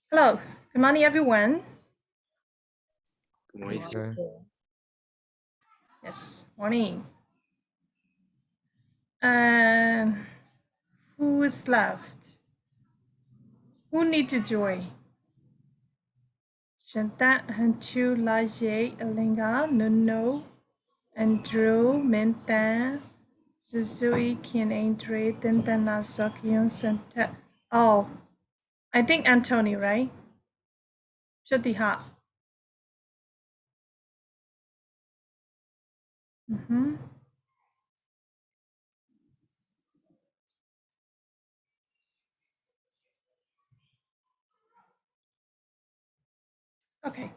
Hello, good morning, everyone. Good morning. Okay. Yes, morning. And who is left? Who need to join? Shanta, Hanchu, Laje, Alinga, Nuno, Andrew, Menta, Suzui, Kian, Andre, Tintana, Sokyun, Santa. Oh, I think Anthony, right? Shatiha. Mm-hmm. Okay.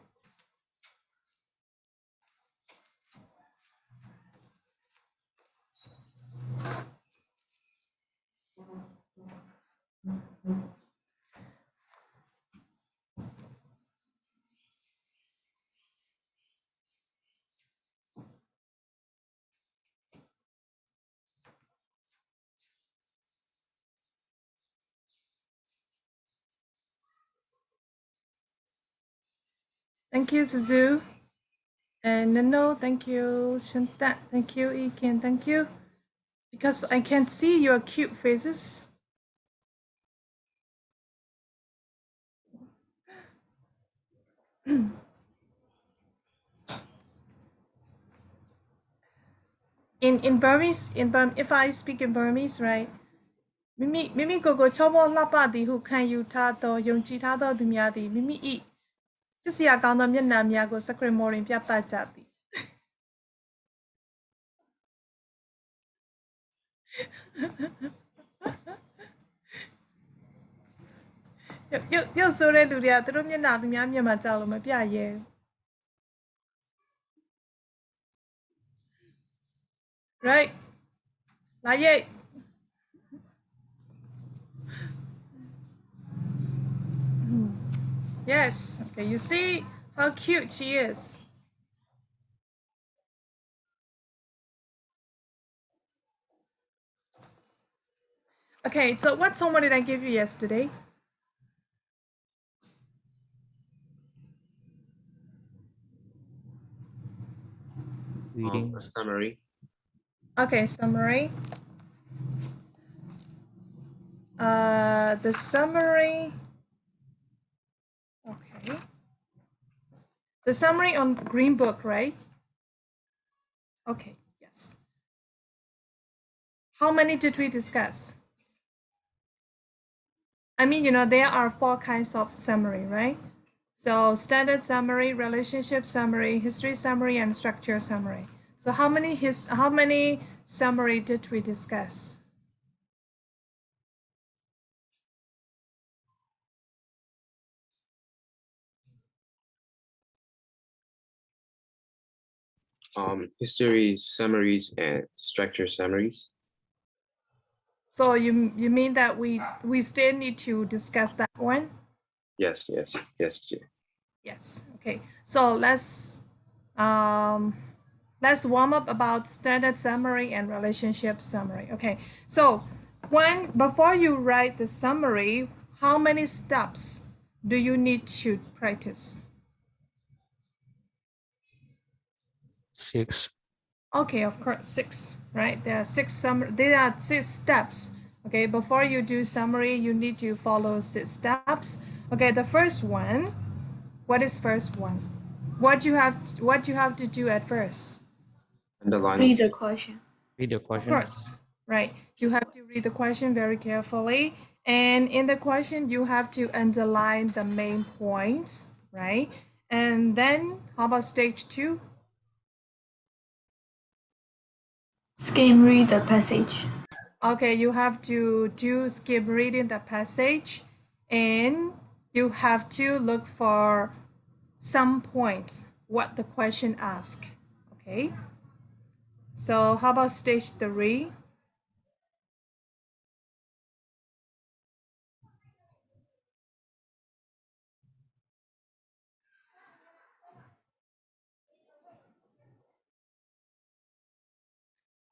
Thank you, Suzu. And no, thank you, Shanta. Thank you, Iken. Thank you. Because I can see your cute faces. In Burmese, if I speak in Burmese, right? Mimi gogo chobo lapa di hu kan yu ta do yong chi ta do du mya di mimi I စစ်စရာကောင်းသောမျက်နှာများကို secret morin ပြသကြသည်ရုပ်ဆိုးတဲ့လူတွေကသူတို့မျက်နှာသူများမျက်မှောက်ကြောက်လို့မပြရဲဘူး right လာရိတ် yes okay you see how cute she is okay so what homework did I give you yesterday Reading. A summary. okay summary the summary okay the summary on green book right okay yes how many did we discuss I mean, you know, there are 4 kinds of summary, right? So standard summary, relationship summary, history summary, and structure summary. So how many summary did we discuss? History summaries and structure summaries. So you mean that we still need to discuss that one? Yes. Yes. Okay. So let's warm up about standard summary and relationship summary. Okay. So before you write the summary, how many steps do you need to practice? 6. Okay, of course, 6, right? There are 6 steps. Okay, before you do summary, you need to follow 6 steps. Okay, the first one, what is first one? What you have to do at first? Underline. Read the question. Read the Of question. course, right? You have to read the question very carefully. And in the question, you have to underline the main points, right? And then how about stage 2? Skim read the passage. Okay, you have to do skip reading the passage and you have to look for some points, what the question asks. Okay, so how about stage 3?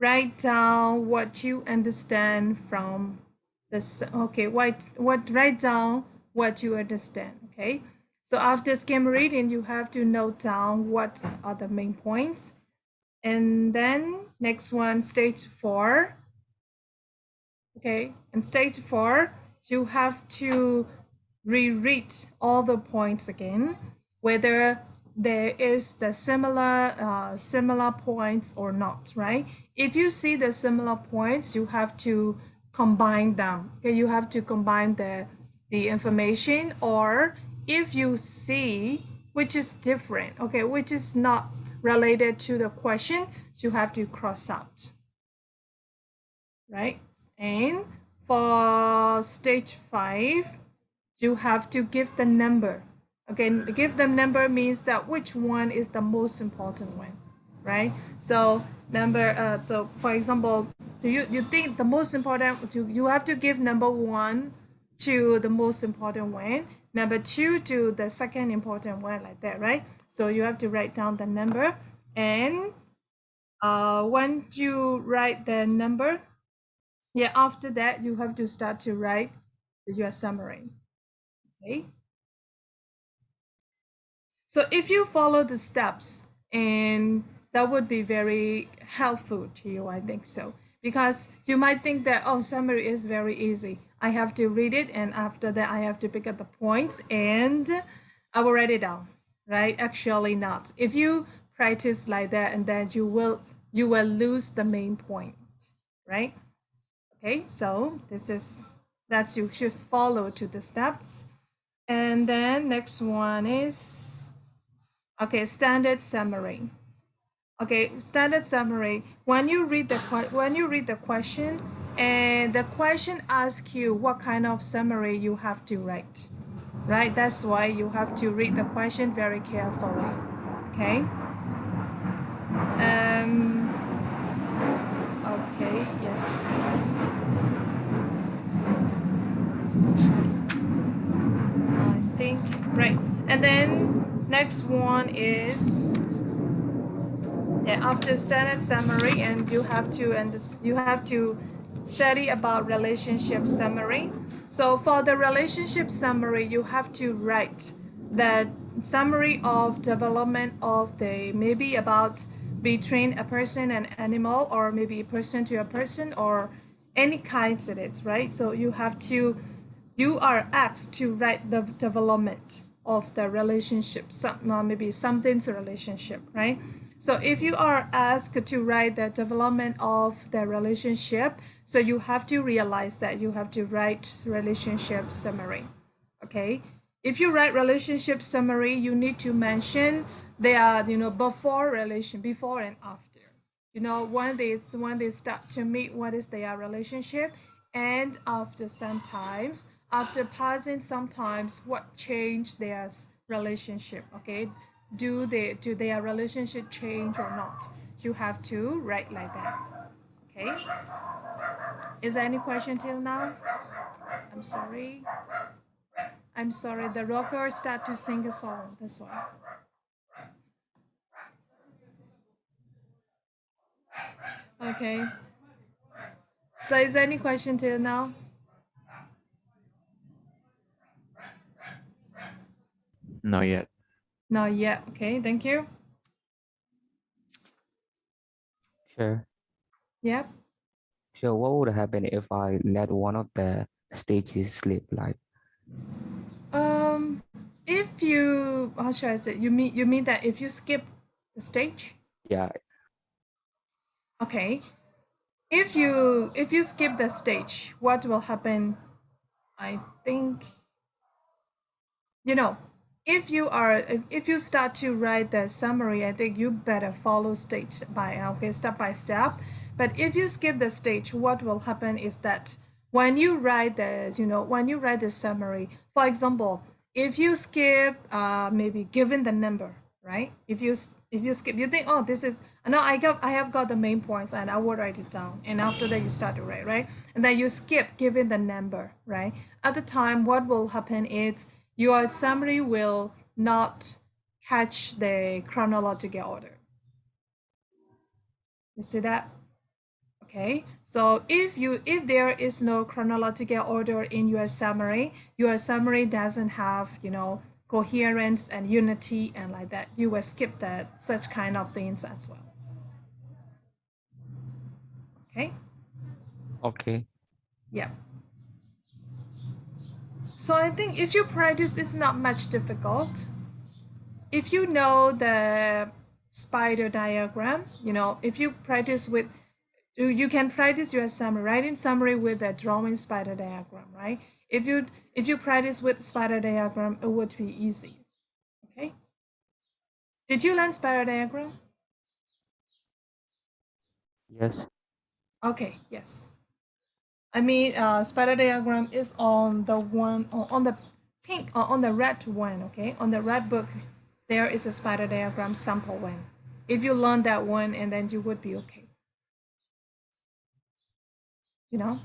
Write down what you understand from this. Okay, write down what you understand. Okay, so after skim reading, you have to note down what are the main points. And then next one, stage 4. Okay, and stage 4, you have to reread all the points again, whether there is the similar points or not, right? If you see the similar points, you have to combine them. Okay, you have to combine the information, or if you see which is different, okay, which is not related to the question, you have to cross out, right? And for stage 5, you have to give the number. Okay, give the number means that which one is the most important one, right? So number, so for example, do you think the most important, you have to give number 1 to the most important one, number 2 to the second important one, like that, right? So you have to write down the number, and once you write the number, yeah, after that you have to start to write your summary. Okay, so if you follow the steps, and that would be very helpful to you, I think so, because you might think that, oh, summary is very easy, I have to read it and after that I have to pick up the points and I will write it down, right? Actually not. If you practice like that, and then you will lose the main point, right? Okay, so that's you should follow to the steps. And then next one is, okay, standard summary. Okay, standard summary. When you read the question, and the question asks you what kind of summary you have to write, right? That's why you have to read the question very carefully. Okay. Okay. Yes. I think right. And then next one is, yeah, after standard summary, and you have to study about relationship summary. So for the relationship summary, you have to write the summary of development of the, maybe about between a person and animal, or maybe a person to a person, or any kinds it is, right? So you are asked to write the development of the relationship, maybe something's a relationship, right? So if you are asked to write the development of the relationship, so you have to realize that you have to write relationship summary. Okay, if you write relationship summary, you need to mention there, before and after. When they start to meet, what is their relationship, and after sometimes, after passing sometimes, what changed their relationship. Okay, do their relationship change or not? You have to write like that. Okay, is there any question till now? I'm sorry. The rocker start to sing a song, that's why. Okay, so is there any question till now? Not yet. Not yet. Okay, thank you. Sure. Yep. So what would happen if I let one of the stages slip? Like, Um, if you, how should I say? You mean that if you skip the stage? yeah, Okay. If you skip the stage, what will happen? I think, you know, if you start to write the summary, I think you better follow step by step. But if you skip the stage, what will happen is that when you write the summary, for example, if you skip maybe given the number, right? If you skip, you think, oh, this is no, I have got the main points, and I will write it down, and after that you start to write, right? And then you skip given the number, right? At the time, what will happen is your summary will not catch the chronological order. You see that? Okay, so if there is no chronological order in your summary doesn't have, you know, coherence and unity and like that, you will skip that such kind of things as well. Okay. Okay. Yeah. So I think if you practice, it's not much difficult. If you know the spider diagram, you know, if you practice with, you can practice your summary, writing summary with a drawing spider diagram, right? If you practice with spider diagram, it would be easy. Okay. Did you learn spider diagram? Yes. Okay. Yes. I mean, spider diagram is on the one on the pink on the red one. Okay, on the red book, there is a spider diagram sample one. If you learn that one, and then you would be okay. You know.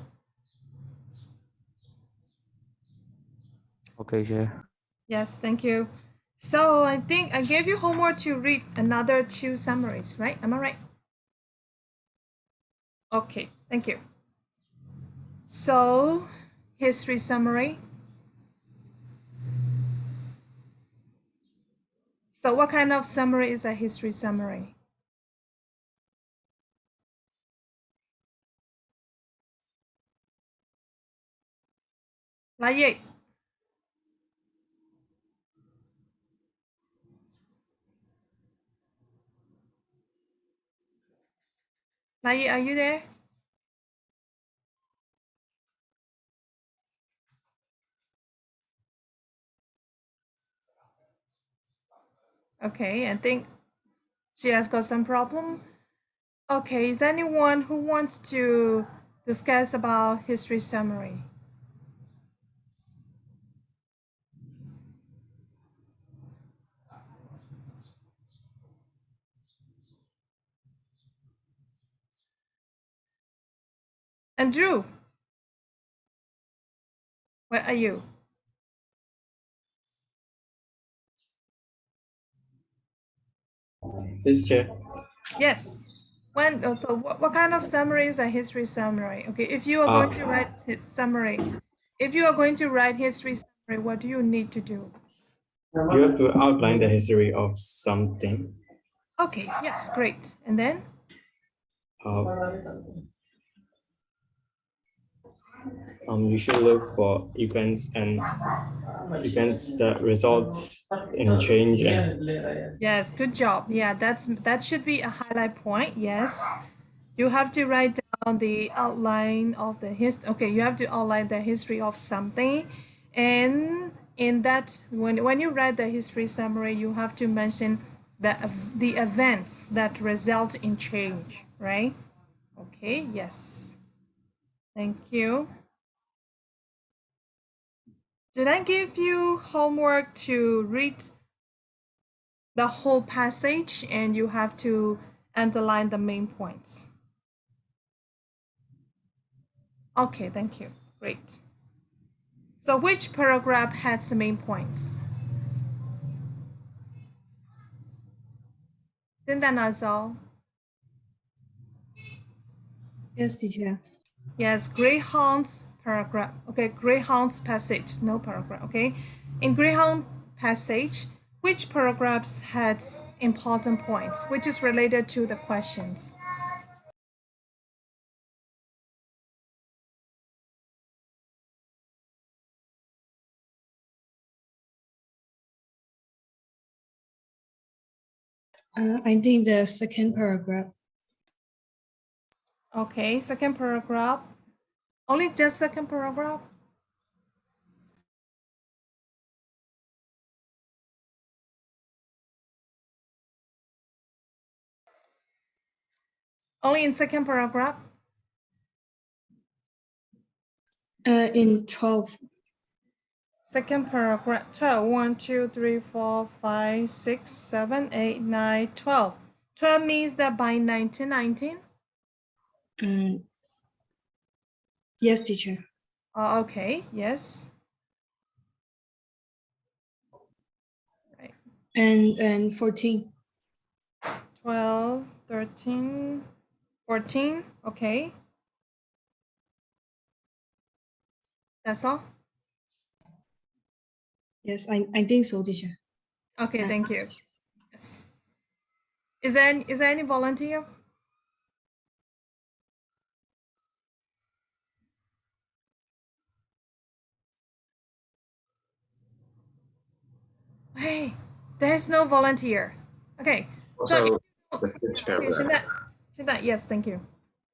Okay, sure. Yes. Thank you. So I think I gave you homework to read another 2 summaries, right? Am I right? Okay. Thank you. So, history summary. So, what kind of summary is a history summary? Like, are you there? Okay, I think she has got some problem. Okay, is anyone who wants to discuss about history summary? Andrew, where are you? Yes, Chair. Yes. So what kind of summary is a history summary? Okay, if you are going to write summary, if you are going to write history summary, what do you need to do? You have to outline the history of something. Okay, yes, great. And then? Uh, you should look for events that results in change. Yes, good job. Yeah, that should be a highlight point. Yes. You have to write down the outline of the history. Okay, you have to outline the history of something. And in that, when you write the history summary, you have to mention the events that result in change, right? Okay, yes. Thank you. Did I give you homework to read the whole passage and you have to underline the main points? Okay, thank you. Great. So which paragraph has the main points? Linda Nazal. Yes, teacher. Yes, Greyhound's paragraph. Okay, Greyhound's passage, no paragraph. Okay, in Greyhound passage, which paragraphs has important points, which is related to the questions? I think the second paragraph. Okay, second paragraph. Only just second paragraph? Only in second paragraph? In 12. Second paragraph, 12. 1, 2, 3, 4, 5, 6, 7, 8, 9, 12. 12 means that by 1919? Yes, teacher. Okay, yes. Right. And 14. 12, 13, 14, okay. That's all? Yes, I think so, teacher. Okay, Yeah. thank you. Yes. Is there any volunteer? Hey, there's no volunteer. Okay, so Also, the fifth okay, paragraph. Shinda, yes, thank you.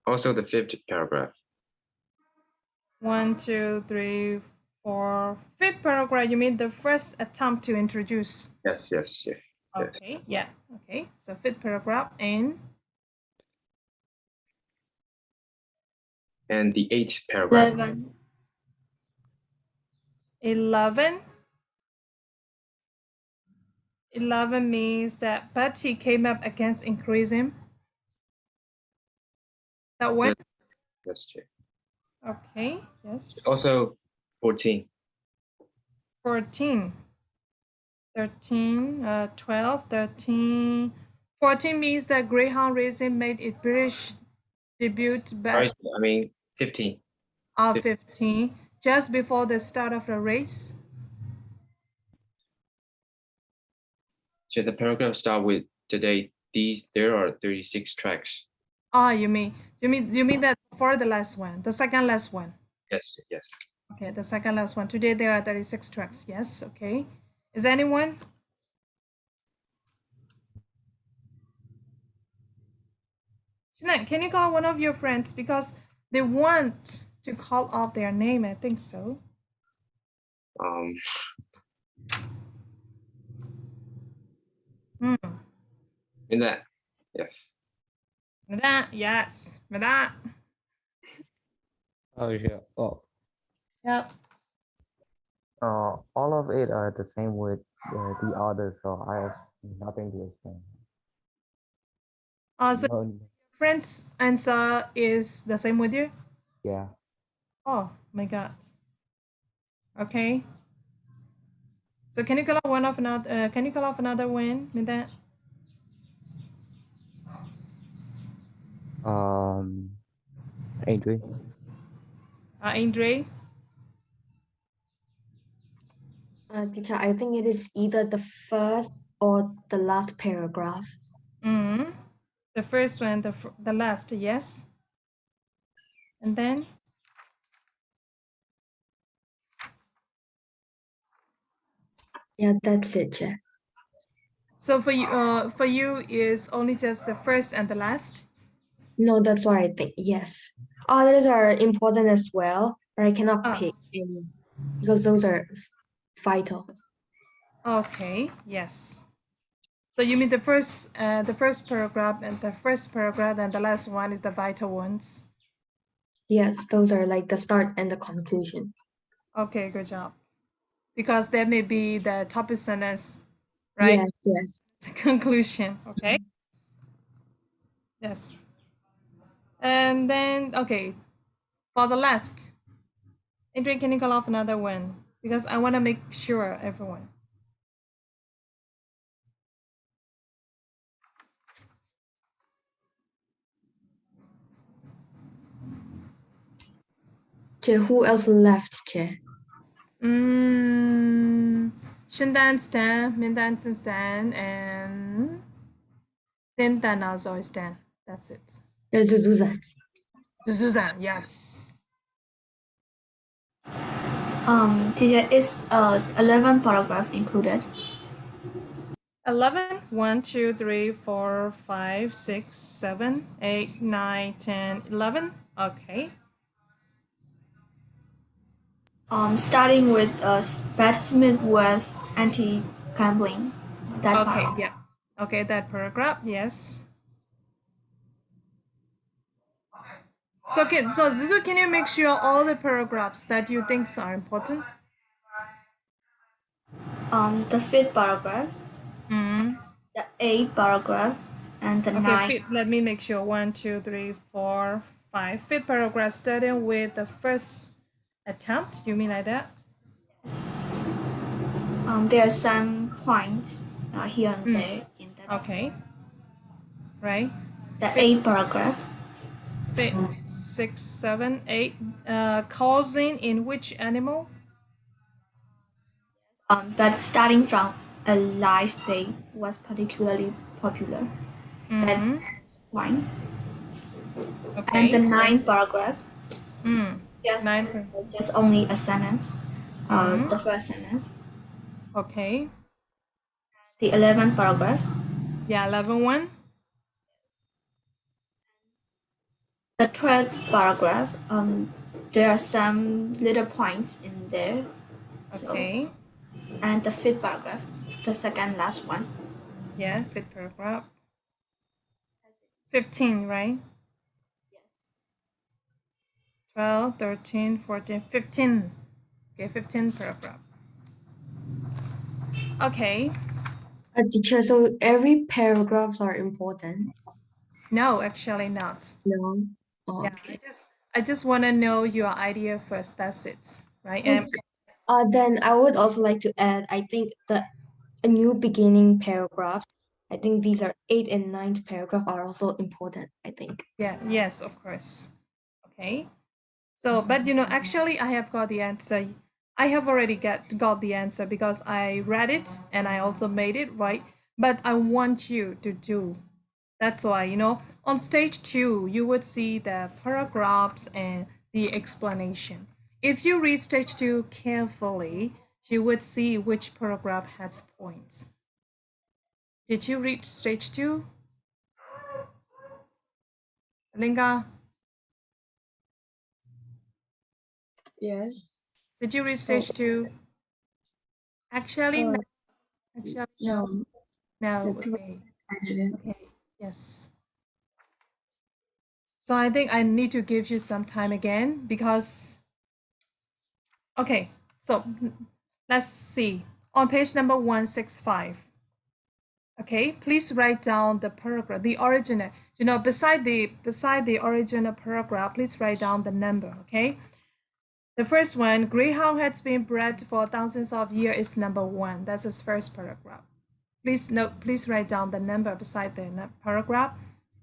Also, the fifth paragraph. 1, 2, 3, 4. Fifth paragraph, you mean the first attempt to introduce? Yes, yes, yes. Yes. Okay, yeah, okay. So fifth paragraph and And the eighth paragraph. 11. 11. 11 means that but he came up against increasing. That one? Yes, Chair. Okay, yes. Also, 14. 14. 13, 12, 13. 14 means that Greyhound Racing made its British debut back Right. I mean, 15. of 15, just before the start of the race. So the paragraph start with today. There are 36 tracks. Ah, you mean that before the last one, the second last one. Yes, yes. Okay, the second last one. Today there are 36 tracks. Yes, okay. Is anyone? Sinan, can you call one of your friends because they want to call out their name? I think so. Um, Hmm. in that, yes. That, yes, that. Oh, yeah. Oh, Yep. all of it are the same with the others, so I have nothing to explain. So No, friend's answer is the same with you? yeah. Oh my god. Okay. So can you call out one of another? Can you call off another one with that? Adrian. Andre. Teacher, I think it is either the first or the last paragraph. Mm. The first one, the last, yes. And then Yeah, that's it, Chair. so for you is only just the first and the last. No, that's what I think. Yes. Others are important as well, but I cannot Ah. pick any because those are vital. Okay. Yes. So you mean the first paragraph and the last one is the vital ones. Yes, those are like the start and the conclusion. Okay, good job. Because that may be the topic sentence, right? Yes, yes. The conclusion. Okay. Yes. And then okay, for the last, Adrian, can you call off another one? Because I want to make sure everyone. Chair, who else left, Chair? Shindan Stan, Mindan Stan, and Tintan also is Stan. That's it. There's Zuzan. Suzanne, yes. Teacher, is 11 paragraph included? 11, 1, 2, 3, 4, 5, 6, 7, 8, 9, 10, 11. Okay. Starting with specimen was anti-gambling. That Okay, part. yeah. Okay, that paragraph, yes. So Zuzu, can you make sure all the paragraphs that you think are important? The fifth paragraph, Mm. the eighth paragraph, and the Okay, ninth. let me make sure. 1, 2, 3, 4, 5. Fifth paragraph starting with the first attempt. You mean like that? There are some points here and there in that. Okay. Right. The eighth paragraph. 6, 7, 8. Causing in which animal? But starting from a live pig was particularly popular. That Mhm. one. Okay. And the ninth yes. paragraph, just, Ninth. just only a sentence, Mhm. the first sentence. Okay. The 11th paragraph, Yeah, 11 one. the third paragraph, there are some little points in there. So, Okay. and the fifth paragraph, the second last one. Yeah, fifth paragraph. 15, right? 12, 13, 14, 15. Okay, 15 paragraph. Okay. Teacher, so every paragraphs are important. No, actually not. No. Oh, Yeah, okay. I just want to know your idea first. That's it, right? And Then I would also like to add, I think a new beginning paragraph. I think these are 8th and 9th paragraph are also important, I think. yeah, yes, of course. Okay. So, but actually, I have got the answer. I have already got the answer because I read it and I also made it, right? But I want you to do. That's why, on stage 2, you would see the paragraphs and the explanation. If you read stage 2 carefully, you would see which paragraph has points. Did you read stage 2? Linga, Yes. did you read stage 2? Actually, no. Actually, no. No, No, the two okay. I didn't. Okay, yes. So I think I need to give you some time again because, okay, so let's see. On page number 165, okay, please write down the paragraph, the original, beside the original paragraph, please write down the number, okay? The first one, greyhound has been bred for thousands of years is number 1. That's his first paragraph. Please write down the number beside the paragraph.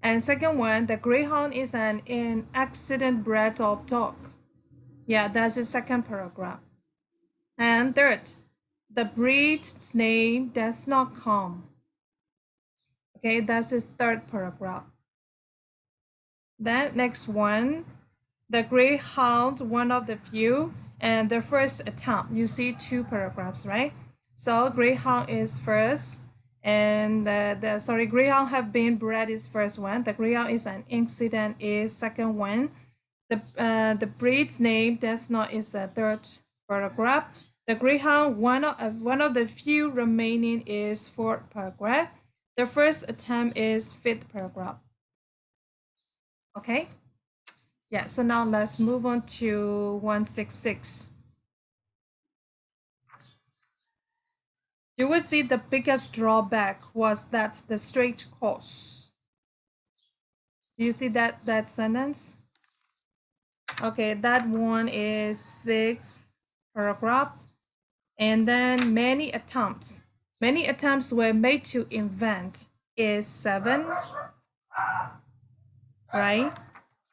And second one, the greyhound is an accident bred of dog. Yeah, that's the second paragraph. And third, the breed's name does not come. Okay, that's his third paragraph. Then next one, the greyhound, one of the few, and the first attempt. You see 2 paragraphs, right? So greyhound is first, and greyhound have been bred is first one. The greyhound is an incident is second one. The breed's name does not is the third paragraph. The greyhound, one of the few remaining is fourth paragraph. The first attempt is fifth paragraph. Okay. Yeah, so now let's move on to 166. You will see the biggest drawback was that the straight course. Do you see that sentence? Okay, that one is 6th paragraph. And then many attempts were made to invent is 7, right?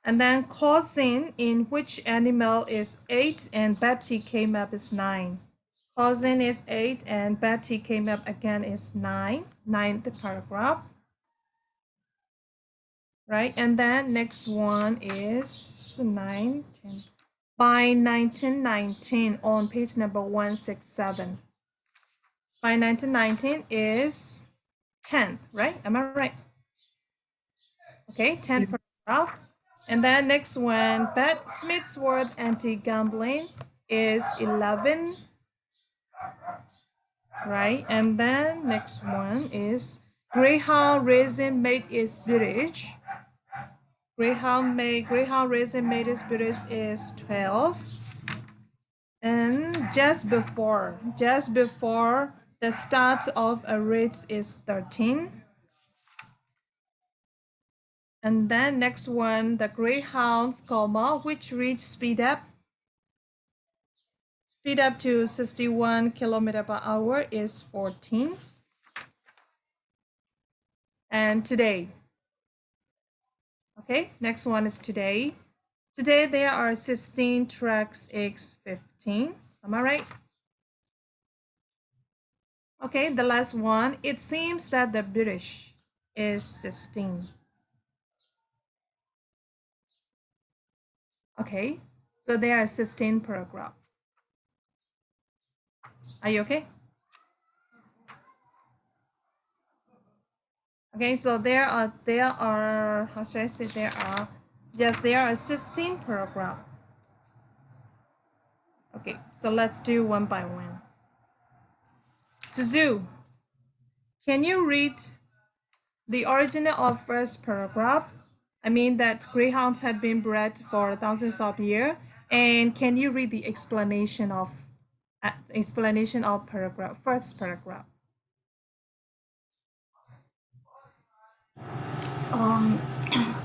And then causing in which animal is 8 and Betty came up is 9. Causing is 8 and Betty came up again is 9. 9th paragraph. Right, and then next one is 9, 10. By 1919 on page number 167. By 1919 is 10th, right? Am I right? Okay, 10th paragraph. And then next one, Bet Smith's word anti-gambling is 11, right? And then next one is Greyhound racing made its British. Greyhound racing made its British is 12. And just before the start of a race is 13. And then next one, the greyhounds, which reach speed up to 61 km/h is 14. And today, Okay, next one is today. Today there are 16 tracks x 15. Am I right? Okay, the last one. It seems that the British is 16. Okay, so there are 16 paragraph. Are you okay? Okay, so there are how should I say there are 16 paragraph. Okay, so let's do one by one. Suzu, can you read the original of first paragraph? I mean that greyhounds had been bred for thousands of years. And can you read the explanation of paragraph, first paragraph?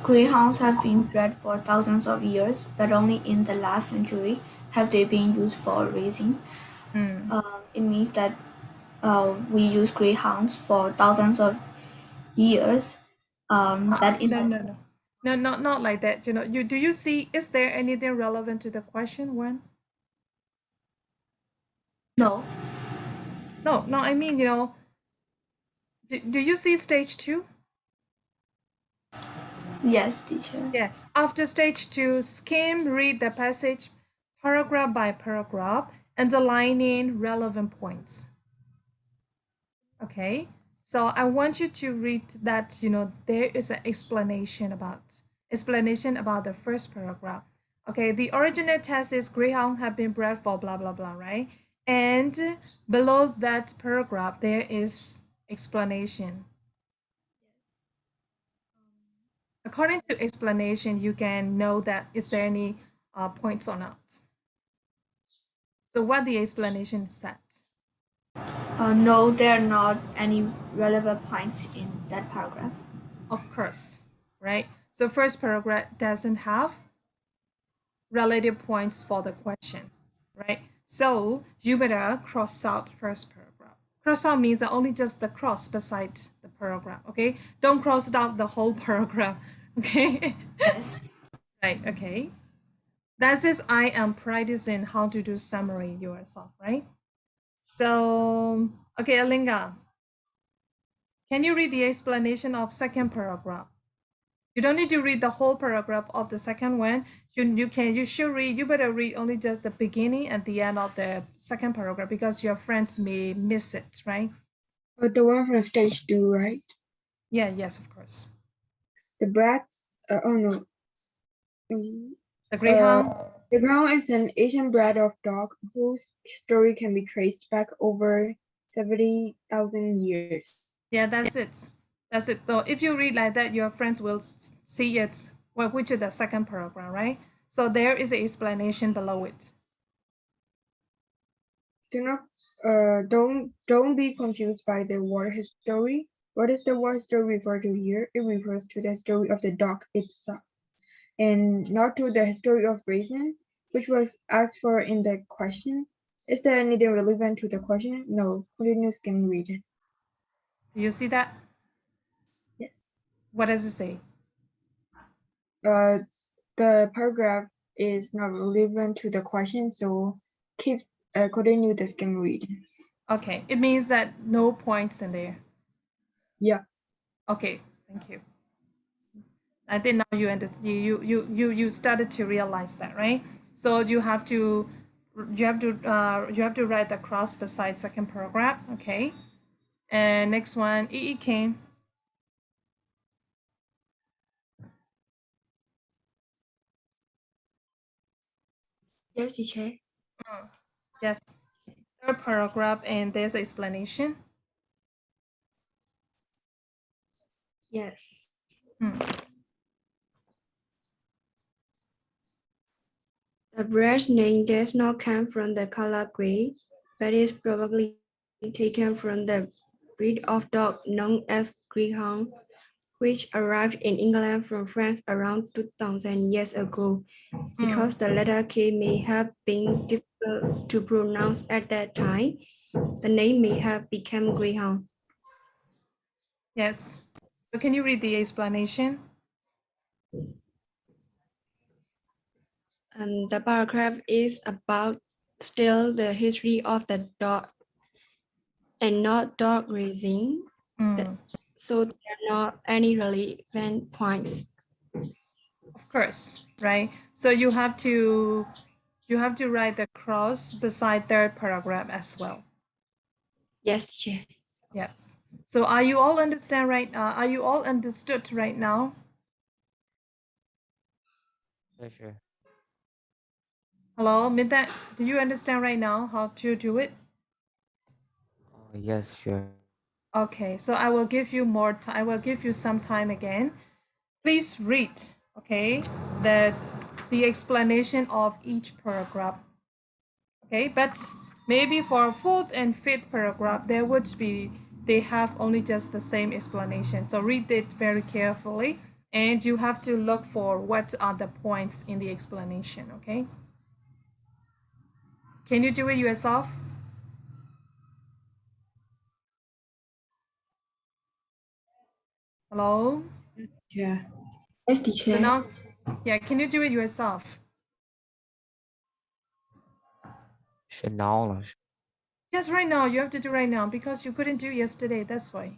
Greyhounds have been bred for thousands of years, but only in the last century have they been used for racing. It means that we use greyhounds for thousands of years. But in No, not like that. You know, do you see? Is there anything relevant to the question? One? no, No. I mean, you know, do you see stage 2? yes, teacher. Yeah. After stage 2, skim read the passage paragraph by paragraph, underlining relevant points. Okay. So I want you to read that, you know, there is an explanation about the first paragraph. Okay, the original text is greyhound have been bred for blah blah blah, right? And below that paragraph there is explanation. According to explanation, you can know that is there any points or not. So what the explanation said. No, there are not any relevant points in that paragraph. Of course, right? So first paragraph doesn't have relative points for the question, right? So you better cross out first paragraph. Cross out means that only just the cross beside the paragraph, okay? Don't cross out the whole paragraph, okay? Yes. Right, okay. That is I am practicing how to do summary yourself, right? So, okay, Alinga, can you read the explanation of second paragraph? You don't need to read the whole paragraph of the second one. You better read only just the beginning and the end of the second paragraph because your friends may miss it, right? But the one from stage 2, right? Yeah, yes, of course. The brat, oh no. The greyhound. The greyhound is an Asian breed of dog whose story can be traced back over 70,000 years. Yeah, that's it. That's it. Though, if you read like that, your friends will see it's which is the second paragraph, right? So there is an explanation below it. Don't be confused by the word history. What is the word history refer to here? It refers to the story of the dog itself, and not to the history of racing, which was asked for in the question. Is there anything relevant to the question? No. Continue skim reading. Do you see that? Yes. What does it say? The paragraph is not relevant to the question, so continue the skim reading. Okay, it means that no points in there. Yeah. Okay, thank you. I think now you understand. You started to realize that, right? So you have to write the cross beside second paragraph. Okay, and next one, E came. Yes, teacher. Yes, third paragraph, and there's an explanation. Yes. The breed's name does not come from the color gray, but is probably taken from the breed of dog known as Greyhound, which arrived in England from France around 2,000 years ago. Because the letter K may have been difficult to pronounce at that time, the name may have become Greyhound. Yes. So can you read the explanation? The paragraph is about still the history of the dog and not dog racing. Mm, So there are not any relevant points. of course, right? So you have to write the cross beside third paragraph as well. Yes, teacher. Yes. So are you all understand right? Are you all understood right now? Yeah, sure. Hello, Midnight. Do you understand right now how to do it? Oh, yes, sure. Okay, so I will give you more time. I will give you some time again. Please read, okay, the explanation of each paragraph. Okay, but maybe for fourth and fifth paragraph, they have only just the same explanation. So read it very carefully, and you have to look for what are the points in the explanation. Okay. Can you do it yourself? Hello? Yeah. Yes, So teacher. now, yeah, can you do it yourself? Now là Yes, right now. You have to do right now because you couldn't do yesterday. That's why.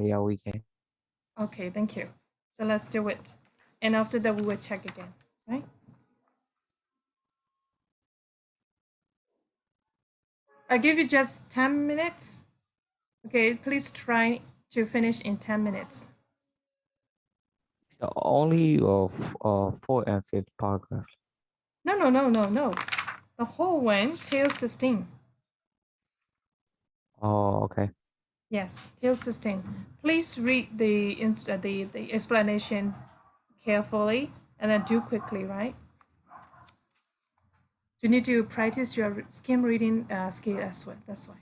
yeah, we can. Okay, thank you. So let's do it. And after that, we will check again, right? I'll give you just 10 minutes. Okay, please try to finish in 10 minutes. Only of fourth and fifth paragraph. No, no, no, no, no. The whole one till 16. Oh, okay. Yes, till 16. Please read the explanation carefully and then do quickly, right? You need to practice your skim reading skill as well. That's why.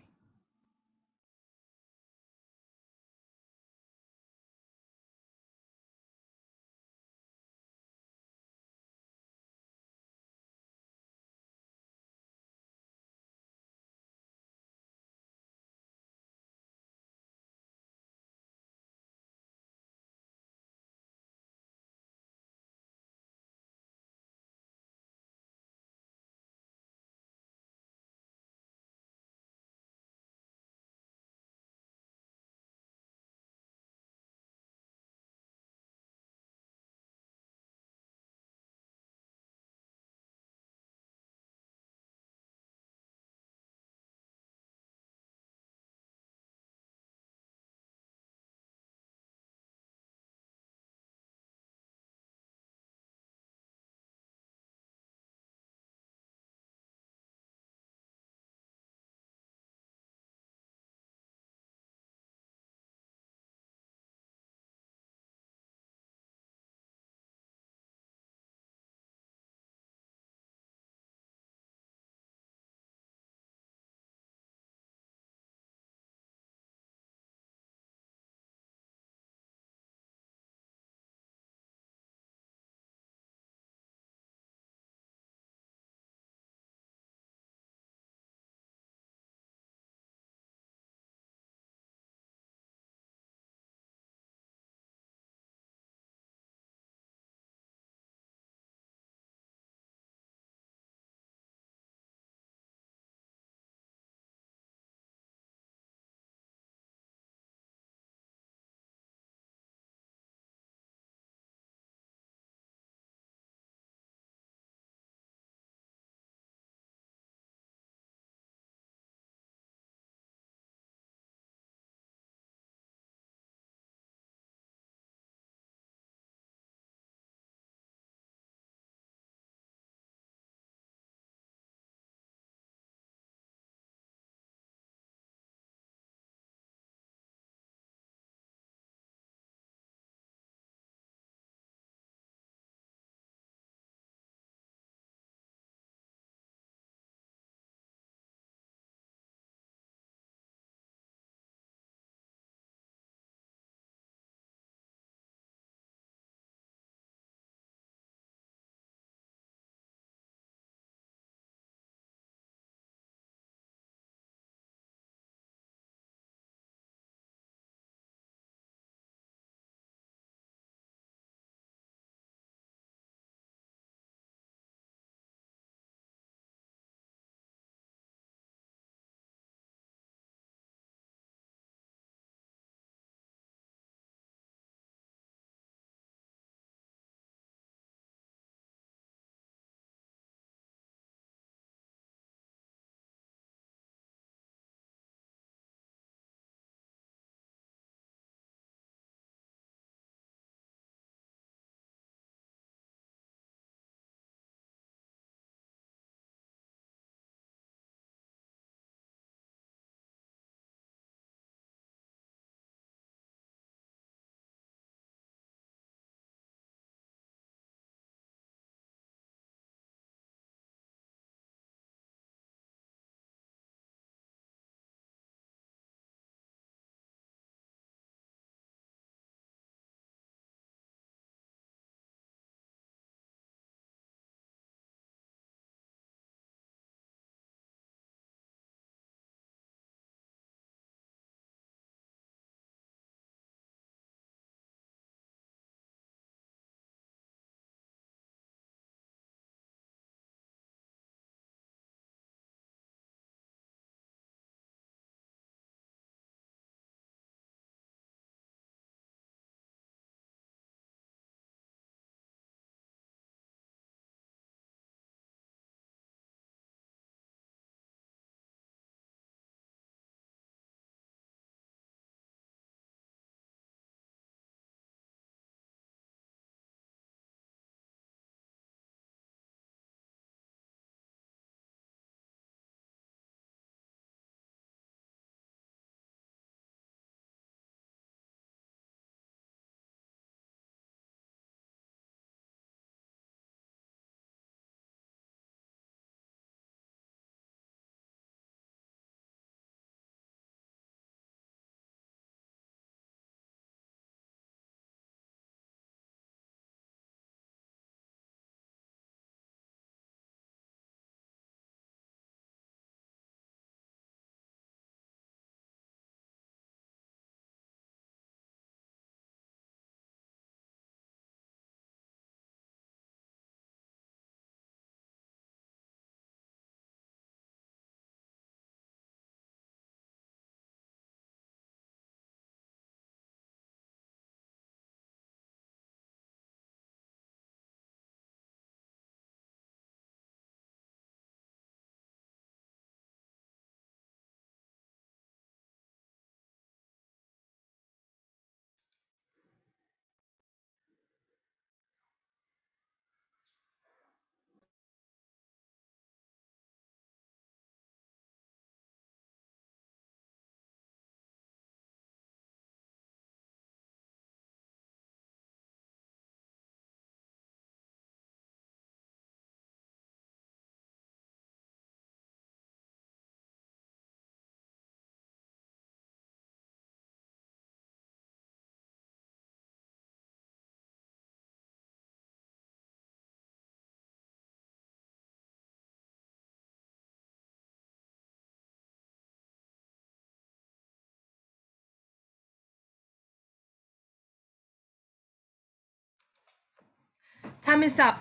Time is up.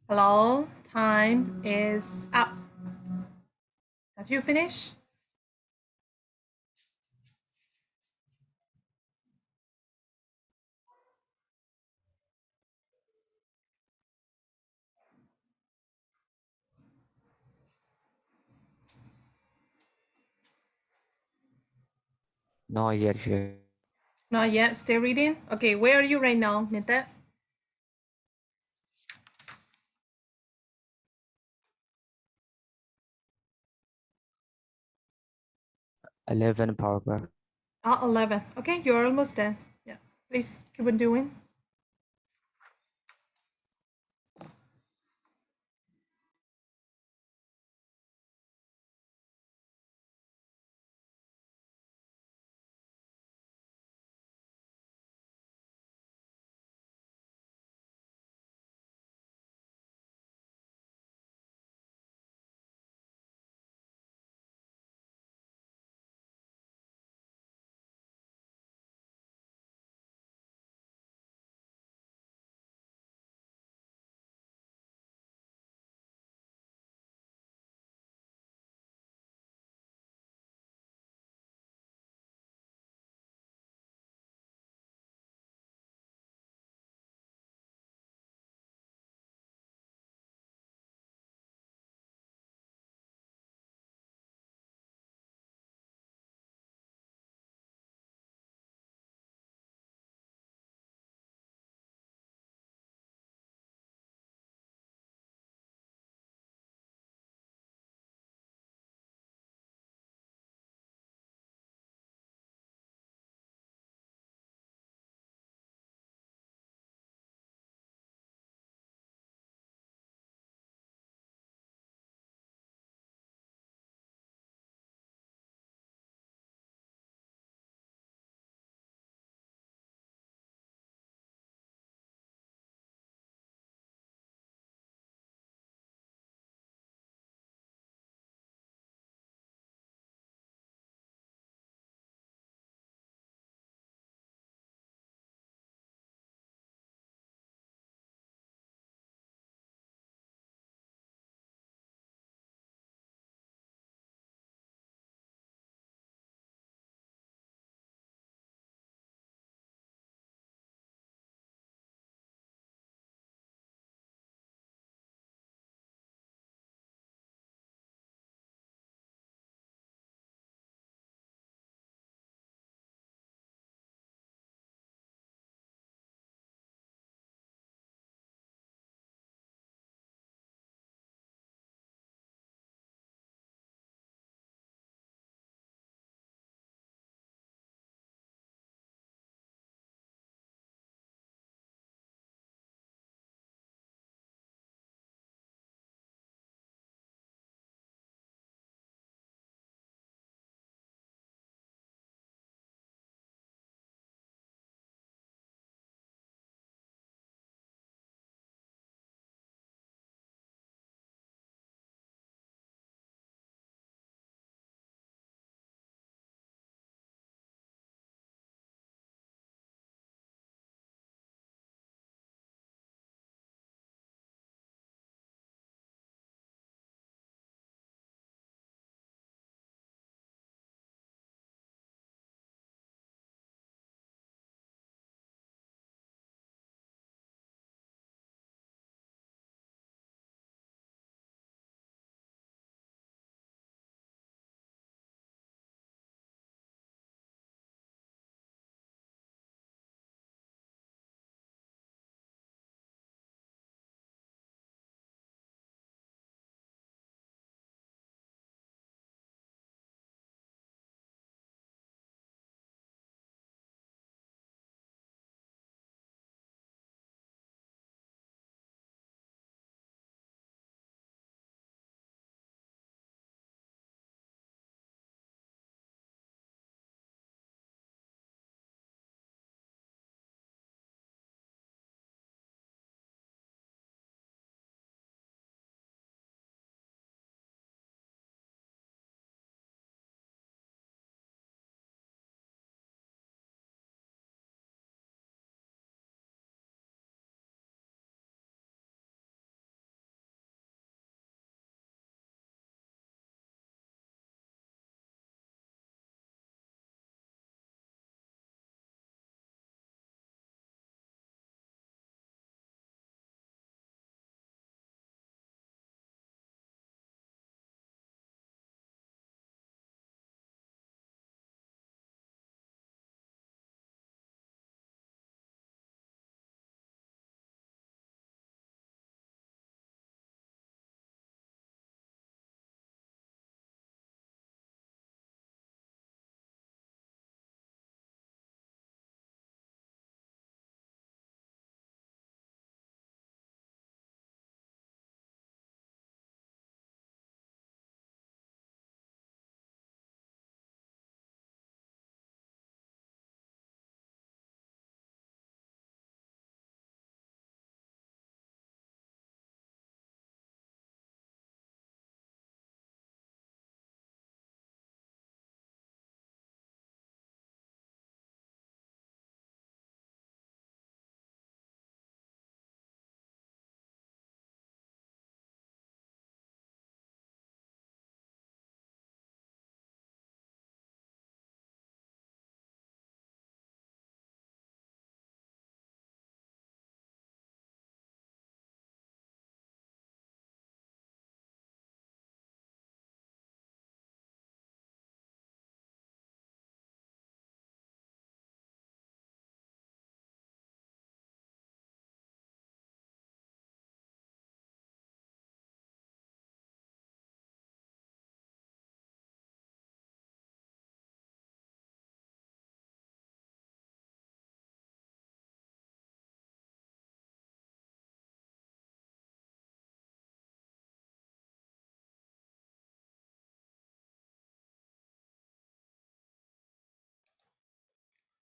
Hello, time is up. Have you finished? Not yet, Chef. Not yet, still reading? Okay, where are you right now, Mintet? 11 paragraph. 11. Okay, you're almost there. Yeah, please keep on doing.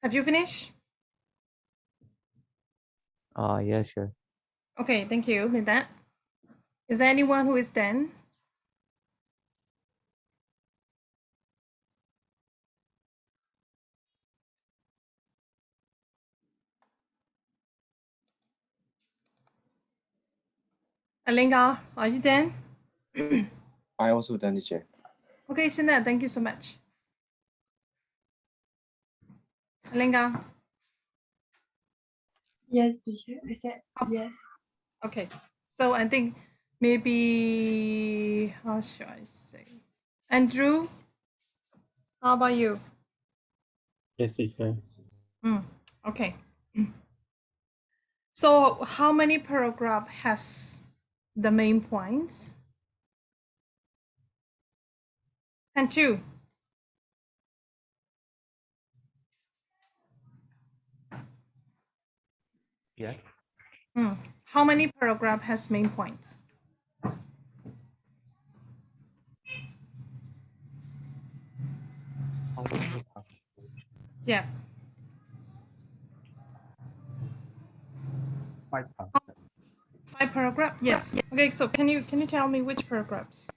Have you finished? Yeah, sure. Okay, thank you with that. Is there anyone who is done? Alinga, are you done? I also done the check. Okay, Shinda, thank you so much. Alinga, Yes, teacher. I said yes. okay. So I think maybe, how should I say? Andrew, how about you? Yes, teacher. Okay. So how many paragraph has the main points? And two. Yeah. How many paragraph has main points? Yeah. 5 5 paragraph? Yes. Okay, so can you tell me which paragraphs?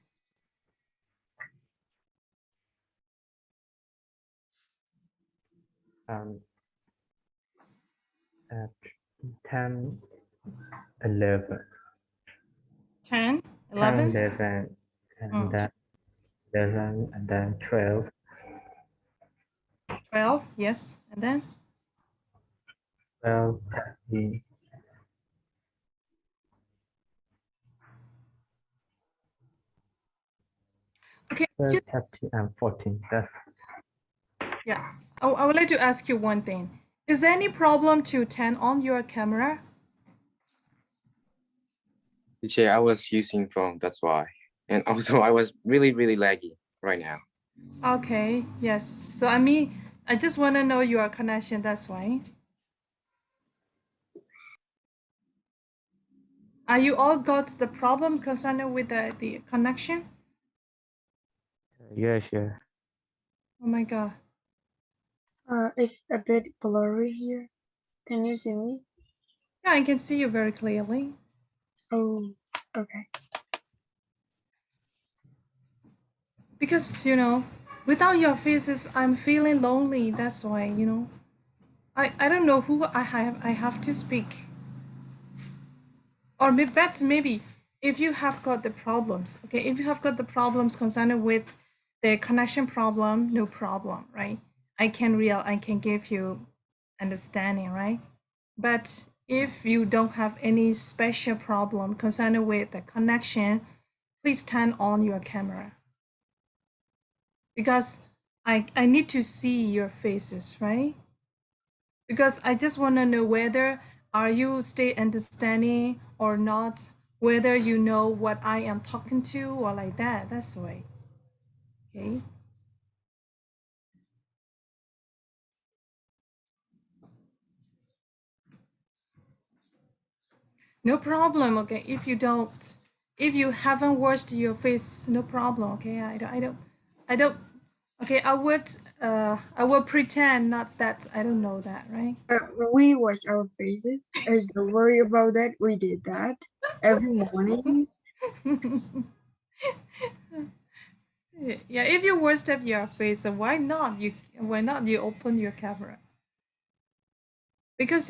At 10, 11, 10, 10, 11, 11, and then 11, and then 12, 12, yes. And then 12, 13, okay, 12, 13, and 14. That's yeah. I would like to ask you one thing. Is there any problem to turn on your camera? Teacher, I was using phone, that's why. And also I was really, really laggy right now. Okay, yes. So I mean, I just want to know your connection, that's why. Are you all got the problem concerned with the connection? yeah, sure. Oh my God. It's a bit blurry here. Can you see me? Yeah, I can see you very clearly. Oh, okay. Because, without your faces, I'm feeling lonely. That's why, I don't know who I have to speak. Or maybe if you have got the problems, okay, if you have got the problems concerned with the connection problem, no problem, right? I can give you understanding, right? But if you don't have any special problem concerned with the connection, please turn on your camera because I need to see your faces, right? Because I just want to know whether are you stay understanding or not, whether you know what I am talking to or like that. That's the way. Okay. No problem. Okay. If you haven't washed your face, no problem. Okay. I don't. Okay. I will pretend not that I don't know that, right? We wash our faces. Don't worry about that. We did that every morning. Yeah. If you washed up your face, why not you open your camera? Because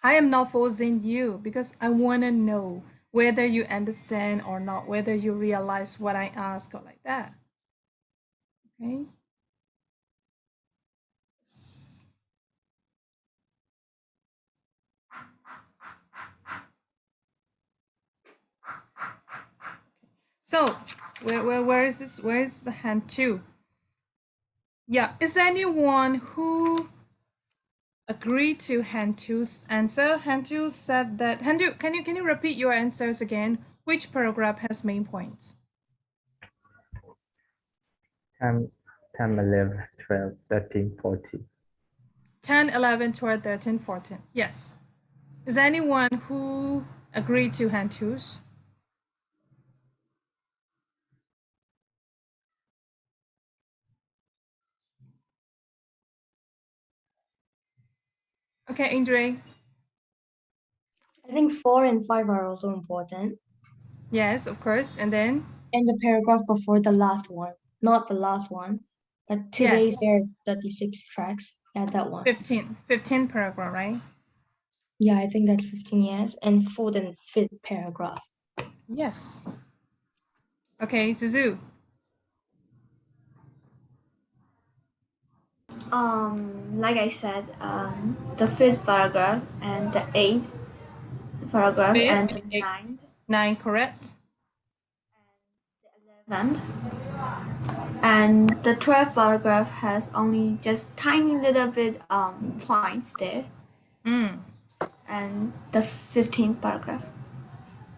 I am not forcing you because I want to know whether you understand or not, whether you realize what I ask or like that. Okay. So, where is this? Where is the hand two? Yeah. Is anyone who agreed to hand two's answer? Hand two said that. Hand two, can you repeat your answers again? Which paragraph has main points? 10, 10, 11, 12, 13, 14. 10, 11, 12, 13, 14. Yes. Is anyone who agreed to hand twos? Okay, Andre. I think 4 and 5 are also important. Yes, of course. And then And the paragraph before the last one, not the last one, but today yes, there are 36 tracks. Yeah, that one. 15 paragraph, right? Yeah, I think that's 15 years. And fourth and fifth paragraph. Yes. Okay, Suzu. Like I said, the fifth paragraph and the eighth paragraph Fifth, and the eight, ninth, 9, correct? 11th, and the 12th paragraph has only just tiny little bit points there, Mm. and the 15th paragraph.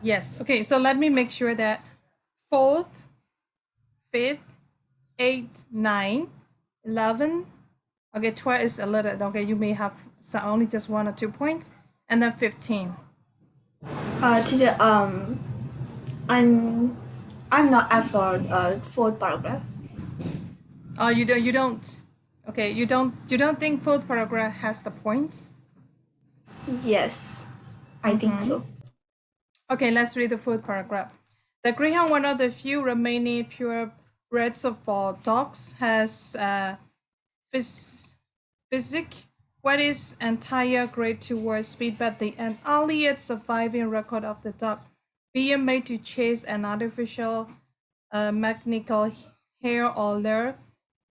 Yes. Okay, so let me make sure that 4th, 5th, 8th, 9, 11. Okay, 12 is a little, okay, you may have only just 1 or 2 points. And then 15. Teacher, I'm not at for fourth paragraph. Oh, you don't. Okay, you don't think 4th paragraph has the points? Yes, I think so. Okay, let's read the 4th paragraph. The greyhound, one of the few remaining pure breeds of dogs, has physique what is entire grade towards speed, but the earliest surviving record of the dog being made to chase an artificial mechanical hair or lure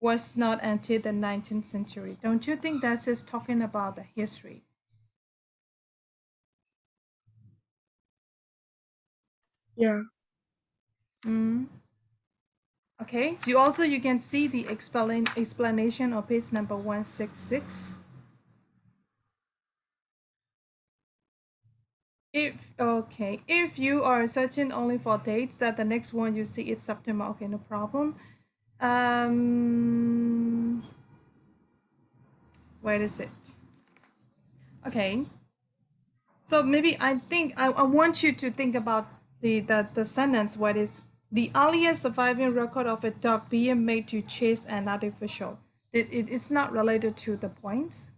was not until the 19th century. Don't you think that is talking about the history? Yeah. Okay, you can see the explanation on page number 166. If you are searching only for dates, that the next one you see is September. Okay, no problem. Where is it? Okay. So maybe I think I want you to think about the sentence. What is the earliest surviving record of a dog being made to chase an artificial? It's not related to the points.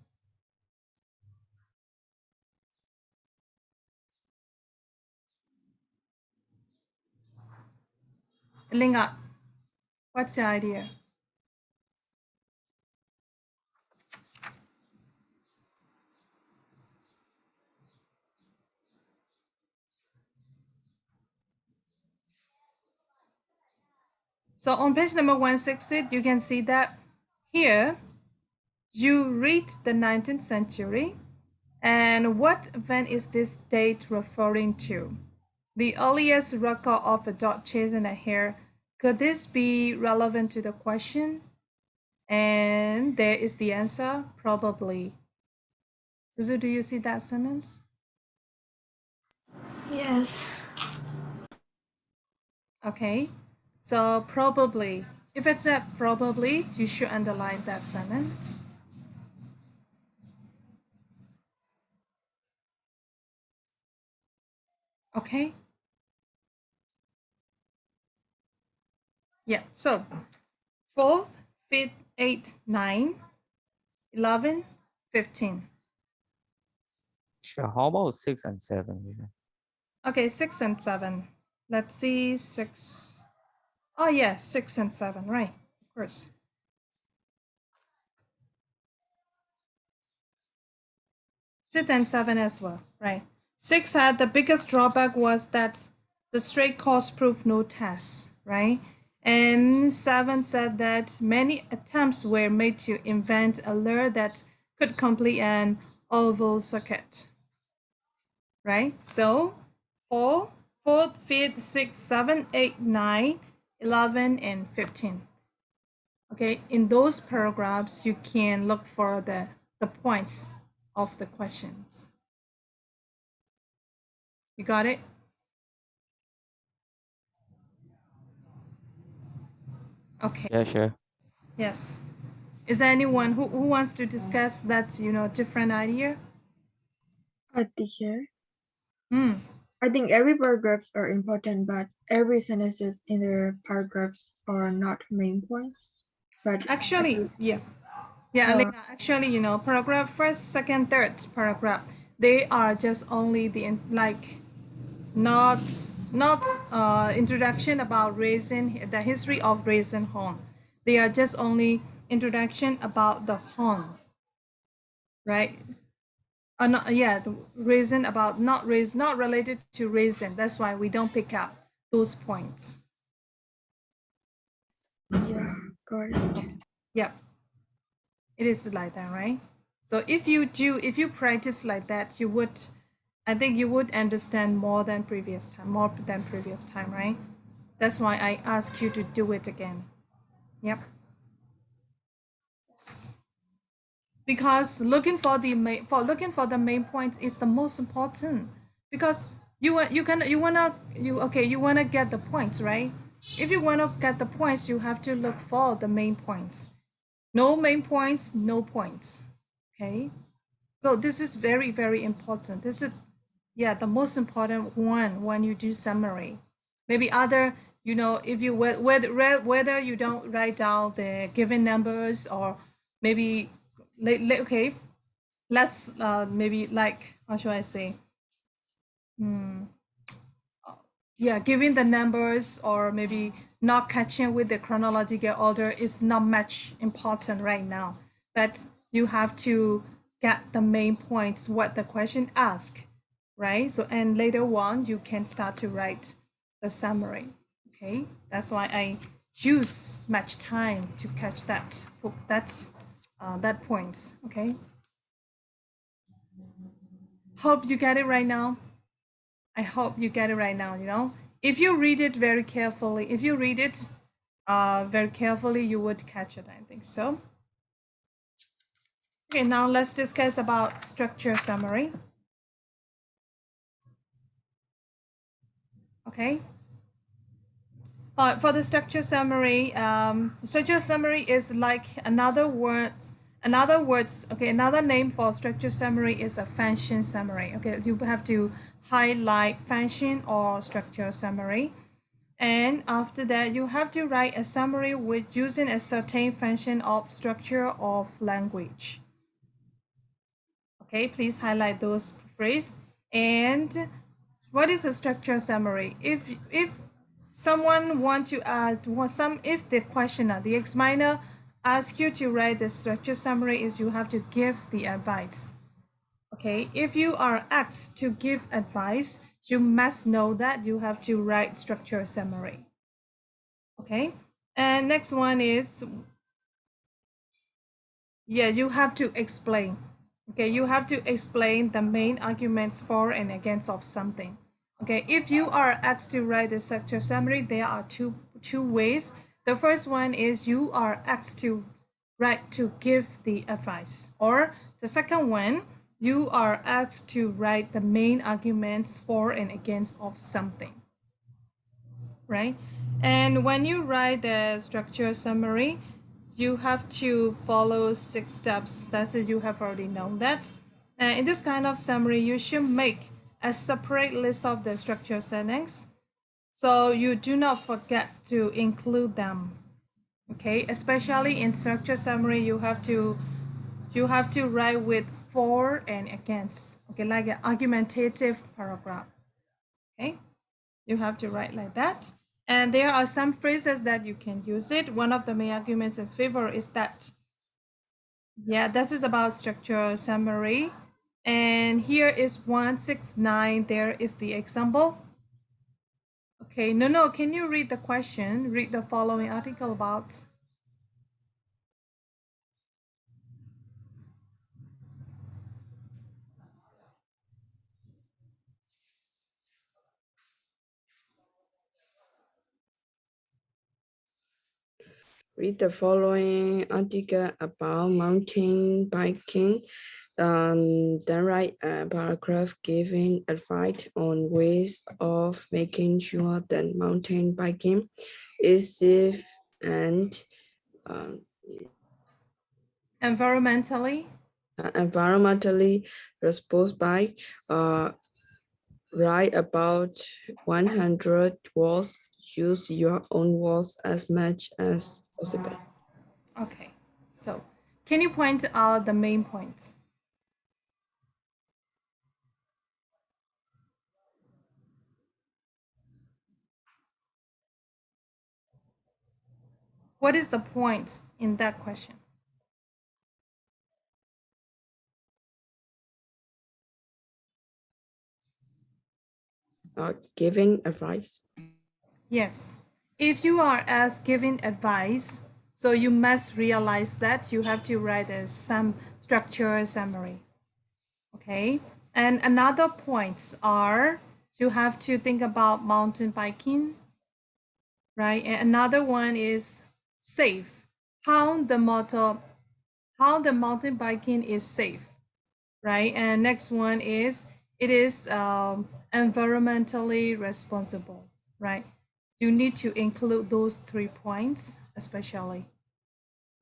Linga, what's your idea? So on page number 168, you can see that here you read the 19th century. And what event is this date referring to? The earliest record of a dog chasing a hare. Could this be relevant to the question? And there is the answer, probably. Suzu, do you see that sentence? Yes. Okay, so probably. If it's a probably, you should underline that sentence. Okay. Yeah, so 4th, 5th, 8th, 9, 11, 15. Sure. How about 6 and 7? Yeah. Okay, 6 and 7. Let's see, 6. Oh, yeah, 6 and 7, right, of course. 6 and 7 as well, right. 6 had the biggest drawback was that the straight course proved no test, right? And 7 said that many attempts were made to invent a lure that could complete an oval circuit, right? So 4, 4th, 5th, 6th, 7, 8, 9, 11, and 15. Okay, in those paragraphs, you can look for the points of the questions. You got it? Okay. Yeah, sure. Yes. Is there anyone who wants to discuss that, different idea? Teacher. Hmm. I think every paragraphs are important, but every sentences in the paragraphs are not main points. But Actually, yeah. Yeah, Alina, actually, you know, paragraph first, second, third paragraph, they are just only the like not introduction about raisin, the history of raisin horn. They are just only introduction about the horn, right? Not, yeah, the raisin about not related to raisin. That's why we don't pick up those points. Yeah, got it. Yep, it is like that, right? So if you practice like that, you would, I think you would understand more than previous time, right? That's why I ask you to do it again. Yep. Yes. Because looking for the main point is the most important, because you wanna get the points, right? If you wanna get the points, you have to look for the main points. No main points, no points. Okay, so this is very, very important. This is, yeah, the most important one when you do summary. Maybe other, you know, if you whether you don't write down the given numbers, or maybe okay, let's maybe like, how should I say, yeah, giving the numbers or maybe not catching with the chronological order is not much important right now, but you have to get the main points what the question asks, right? So, and later on you can start to write the summary. Okay, that's why I use much time to catch that for that points. Okay, hope you get it right now. I hope you get it right now, you know. If you read it very carefully, if you read it very carefully, you would catch it, I think so. Okay, now let's discuss about structure summary. Okay. For the structure summary is like another words. Okay, another name for structure summary is a function summary. Okay, you have to highlight function or structure summary. And after that, you have to write a summary with using a certain function of structure of language. Okay, please highlight those phrases. And what is a structure summary? If someone want to add if the questioner, the examiner, asks you to write the structure summary, is you have to give the advice. Okay, if you are asked to give advice, you must know that you have to write structure summary. Okay, and next one is, yeah, you have to explain. Okay, you have to explain the main arguments for and against of something. Okay, if you are asked to write the structure summary, there are two ways. The first one is you are asked to write to give the advice, or the second one, you are asked to write the main arguments for and against of something, right? And when you write the structure summary, you have to follow 6 steps. That's it, you have already known that. In this kind of summary, you should make a separate list of the structure settings, so you do not forget to include them. Okay, especially in structure summary, you have to write with for and against. Okay, like an argumentative paragraph. Okay, you have to write like that. And there are some phrases that you can use it. One of the main arguments in favor is that. Yeah, this is about structure summary. And here is 169. There is the example. Okay, no, can you read the question? Read the following article about. Read the following article about mountain biking. Then write a paragraph giving advice on ways of making sure that mountain biking is safe and Environmentally responsible. Write about 100 words. Use your own words as much as possible. Okay, so Can you point out the main points? What is the point in that question? Giving advice. Yes. If you are asked giving advice, so you must realize that you have to write some structured summary. Okay. And another points are you have to think about mountain biking, right? And another one is safe. How the mountain biking is safe, right? And next one is it is environmentally responsible, right? You need to include those 3 points, especially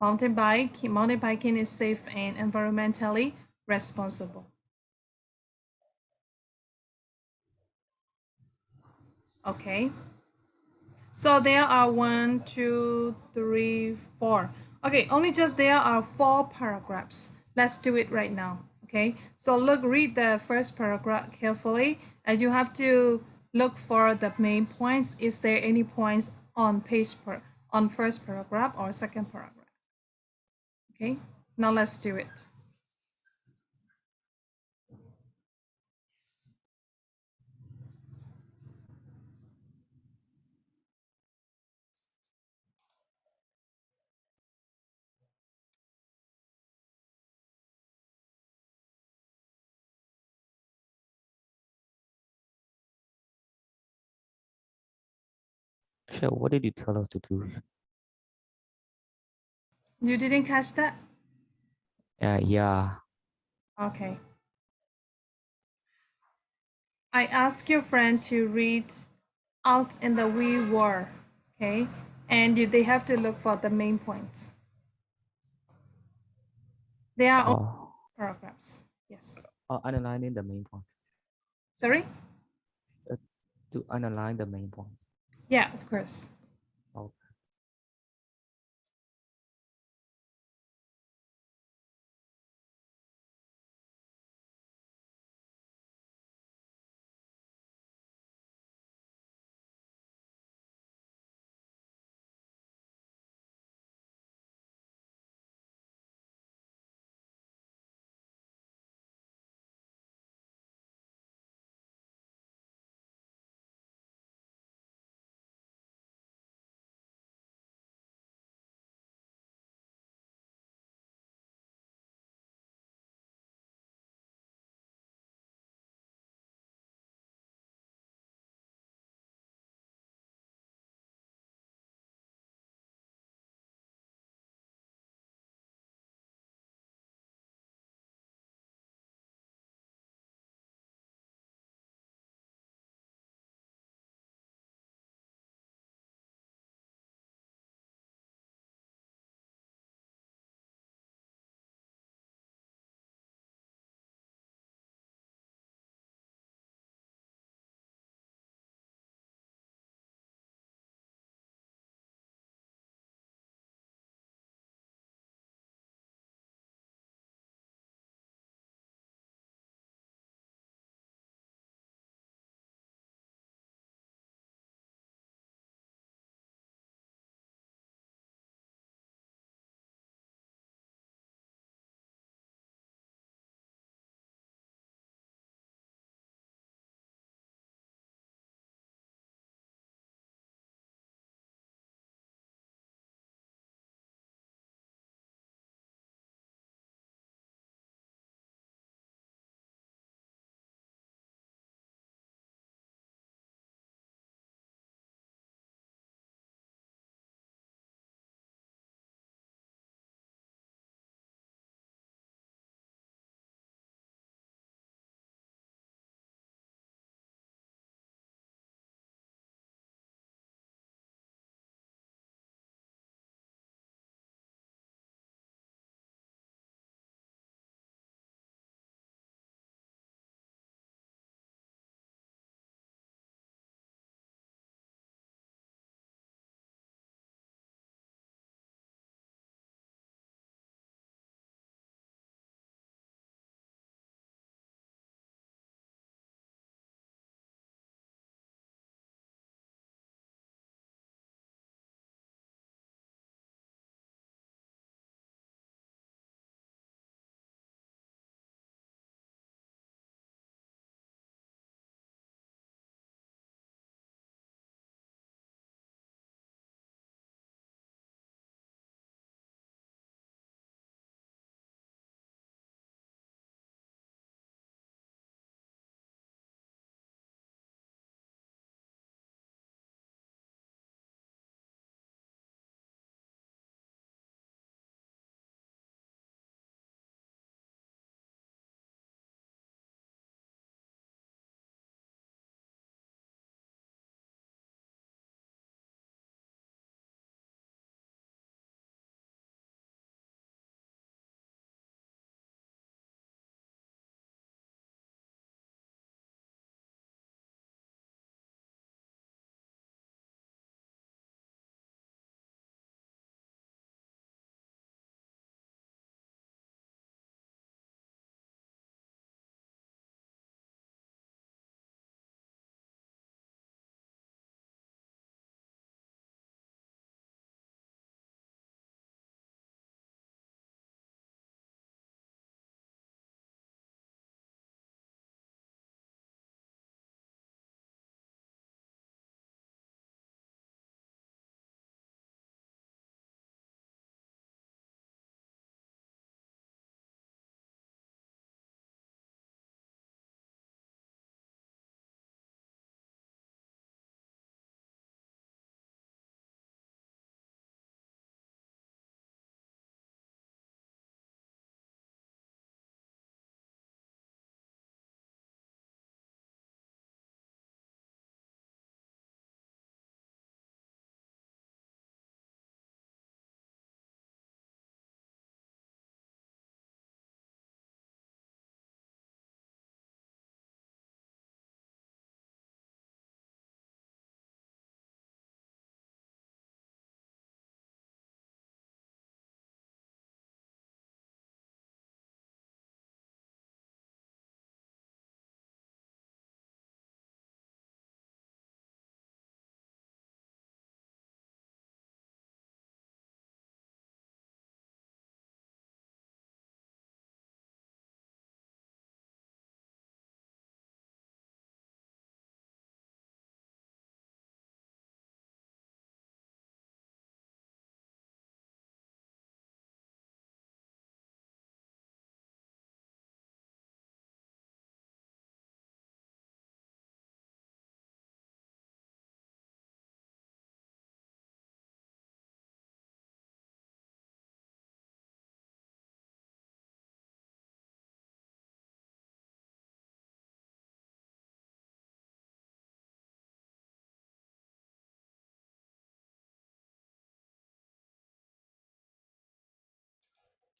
mountain biking is safe and environmentally responsible. Okay. So there are 1, 2, 3, 4. Okay, only just there are 4 paragraphs. Let's do it right now. Okay, so read the first paragraph carefully, and you have to look for the main points. Is there any points on on first paragraph or second paragraph? Okay, now let's do it. So what did you tell us to do? You didn't catch that? Yeah. Okay. I asked your friend to read out in the we were, okay? And they have to look for the main points. They are all Oh, paragraphs. Yes. underlining the main point. Sorry? To underline the main point. Yeah, of course. Okay.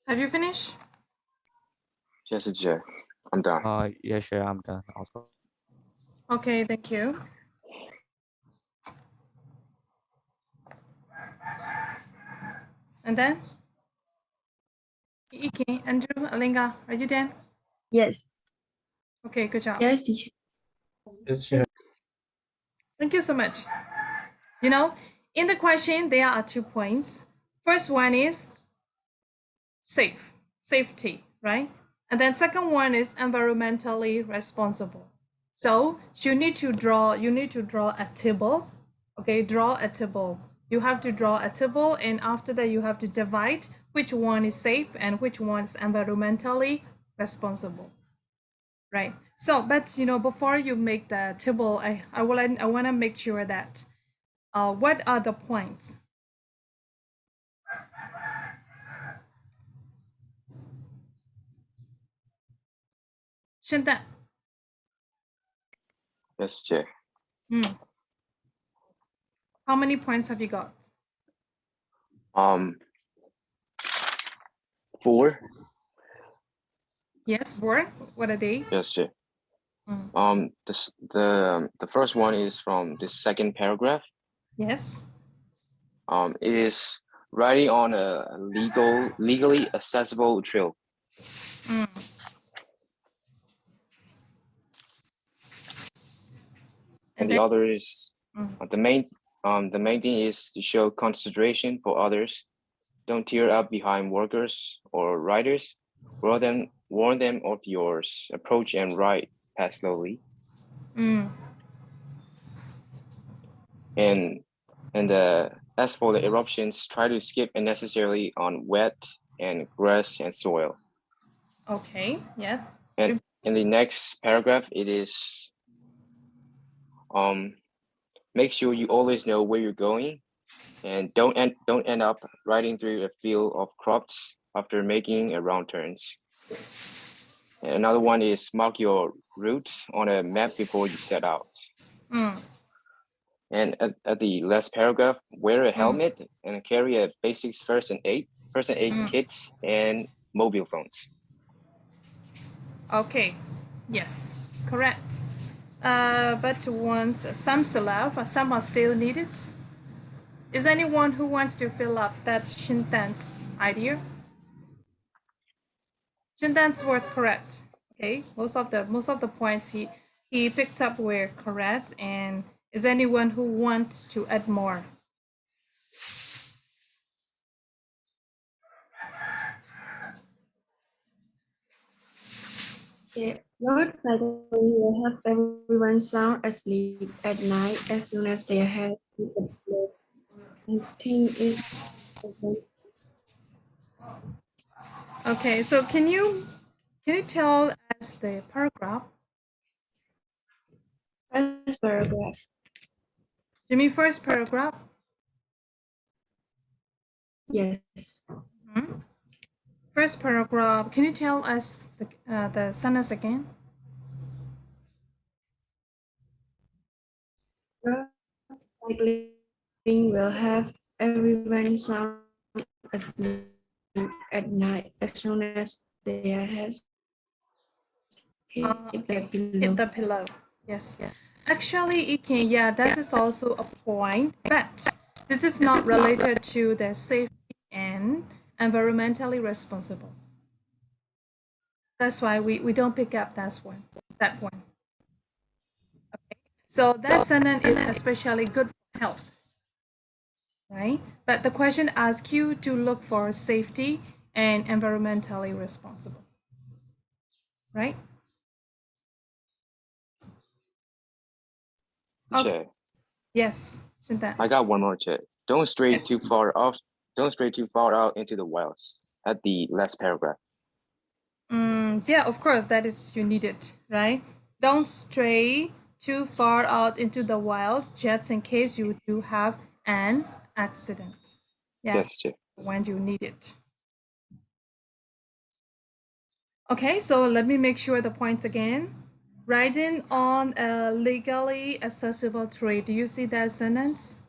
Have you finished? Yes, teacher. I'm done. Yeah, sure, I'm done also. Okay, thank you. And then? Ike, Andrew, Alinga, are you done? Yes. Okay, good job. Yes, teacher. Yes, yeah. Thank you so much. You know, in the question, there are 2 points. First one is safety, right? And then second one is environmentally responsible. So you need to draw a table. Okay, draw a table. You have to draw a table, and after that you have to divide which one is safe and which one is environmentally responsible. Right. So, but before you make the table, I want to make sure that what are the points? Shinta. Yes, teacher. How many points have you got? 4. Yes, 4. What are they? Yes, teacher. The first one is from the second paragraph. Yes. It is riding on a legally accessible trail. And the other is the main thing is to show consideration for others. Don't tear up behind workers or riders. Warn them of yours. Approach and ride past slowly. And as for the eruptions, try to skip unnecessarily on wet and grass and soil. Okay. Yeah. And in the next paragraph, it is make sure you always know where you're going, and don't end up riding through a field of crops after making a round turns. And another one is mark your route on a map before you set out. And at the last paragraph, wear a helmet and carry a basic first aid kits and mobile phones. Okay. Yes. Correct. But once some still have, some are still needed. Is anyone who wants to fill up that Shintan's idea? Shintan's was correct. Okay. Most of the points he picked up were correct. And is anyone who wants to add more? Yeah, road cycling will help everyone sound asleep at night as soon as their head hit the floor. I think it's Okay, so can you tell us the paragraph? first paragraph. You mean first paragraph? Yes. First paragraph. Can you tell us the sentence again? Road cycling will have everyone sound asleep at night as soon as their heads hit the pillow. Hit the pillow. Yes. Actually, it can. Yeah, that is also a point, but this is not related to the safety and environmentally responsible. That's why we don't pick up that one. Okay. So that sentence is especially good for health. Right? But the question asks you to look for safety and environmentally responsible. Right? Okay. Yes, Shintan. I got one more check. Don't stray too far out into the wilds. At the last paragraph. Yeah, of course, that is you need it, right? Don't stray too far out into the wild just in case you do have an accident. Yeah, Yes, Chip. when you need it. Okay, so let me make sure the points again. Riding on a legally accessible trail. Do you see that sentence?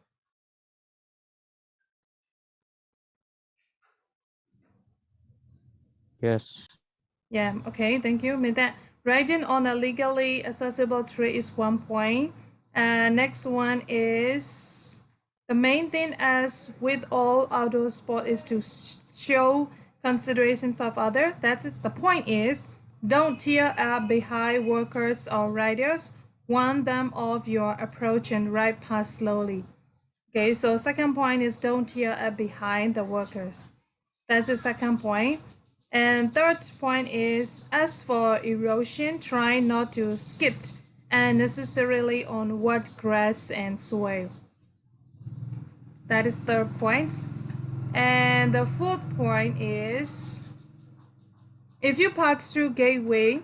Yes. Yeah, okay, thank you. Made that. Writing on a legally accessible tree is 1 point. Next one is the main thing as with all outdoor sport is to show considerations of other. That's it. The point is don't tear up behind workers or riders. Warn them of your approach and ride past slowly. Okay, so second point is don't tear up behind the workers. That's the second point. And third point is as for erosion, try not to skid unnecessarily on wet grass and soil. That is third point. And the fourth point is if you pass through gateway,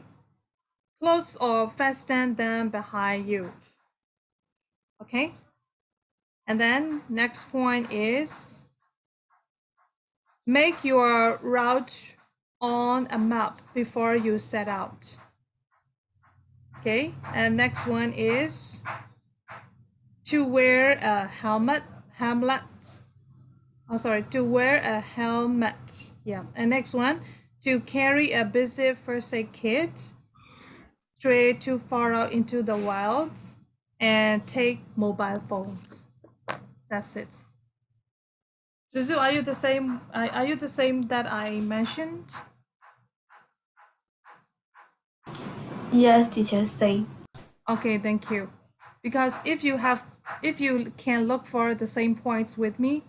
close or fasten them behind you. Okay? And then next point is make your route on a map before you set out. Okay, and next one is to wear a helmet. To wear a helmet. Yeah, and next one, to carry a busy first aid kit, stray too far out into the wilds, and take mobile phones. That's it. Zuzu, are you the same? Are you the same that I mentioned? Yes, teacher, same. Okay, thank you. Because if you can look for the same points with me,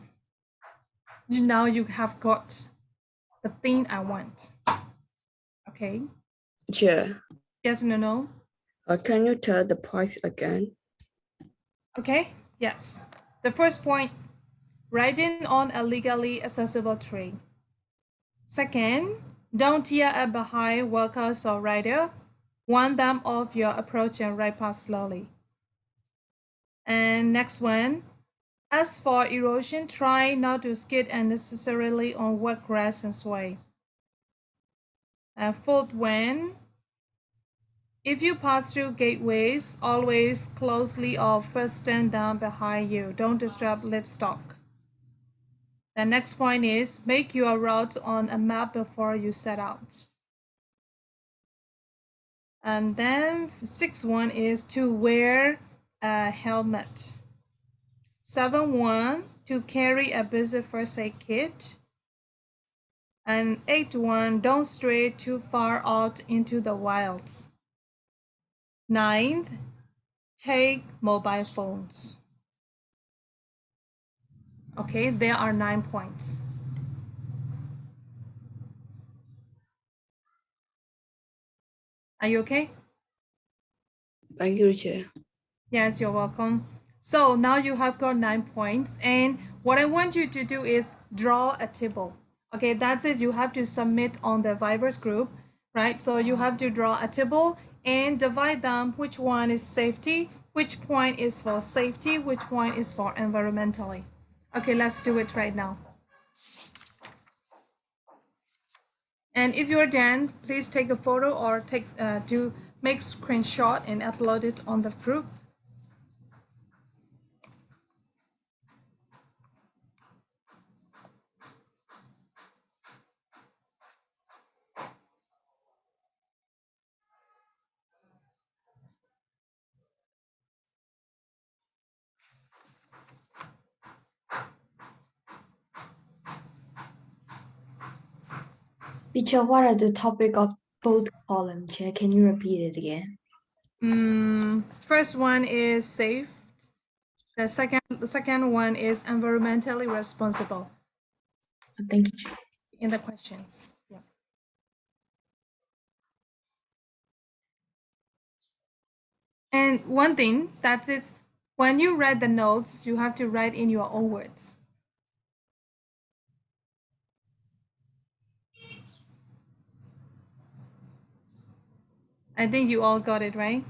now you have got the thing I want. Okay. Chair, Yes, no. can you tell the points again? Okay. Yes. The first point, riding on a legally accessible tree. Second, don't tear up behind workers or rider. Warn them of your approach and ride past slowly. And next one, as for erosion, try not to skid unnecessarily on wet grass and sway. Fourth one, if you pass through gateways, always closely or first stand down behind you. Don't disturb livestock. The next point is make your route on a map before you set out. And then sixth one is to wear a helmet. 7.1, to carry a busy first aid kit. And 8.1, don't stray too far out into the wilds. 9th, take mobile phones. Okay, there are 9 points. Are you okay? Thank you, Chair. Yes, you're welcome. So now you have got 9 points, and what I want you to do is draw a table. Okay, that is you have to submit on the Vivers group, right? So you have to draw a table and divide them, which one is safety, which point is for safety, which point is for environmentally. Okay, let's do it right now. And if you're done, please take a photo or make screenshot and upload it on the group. Teacher, what are the topic of both columns? Chair, can you repeat it again? First one is safe. The second one is environmentally responsible. Thank you, Chair. In the questions. Yeah. And one thing that is when you read the notes, you have to write in your own words. I think you all got it, right?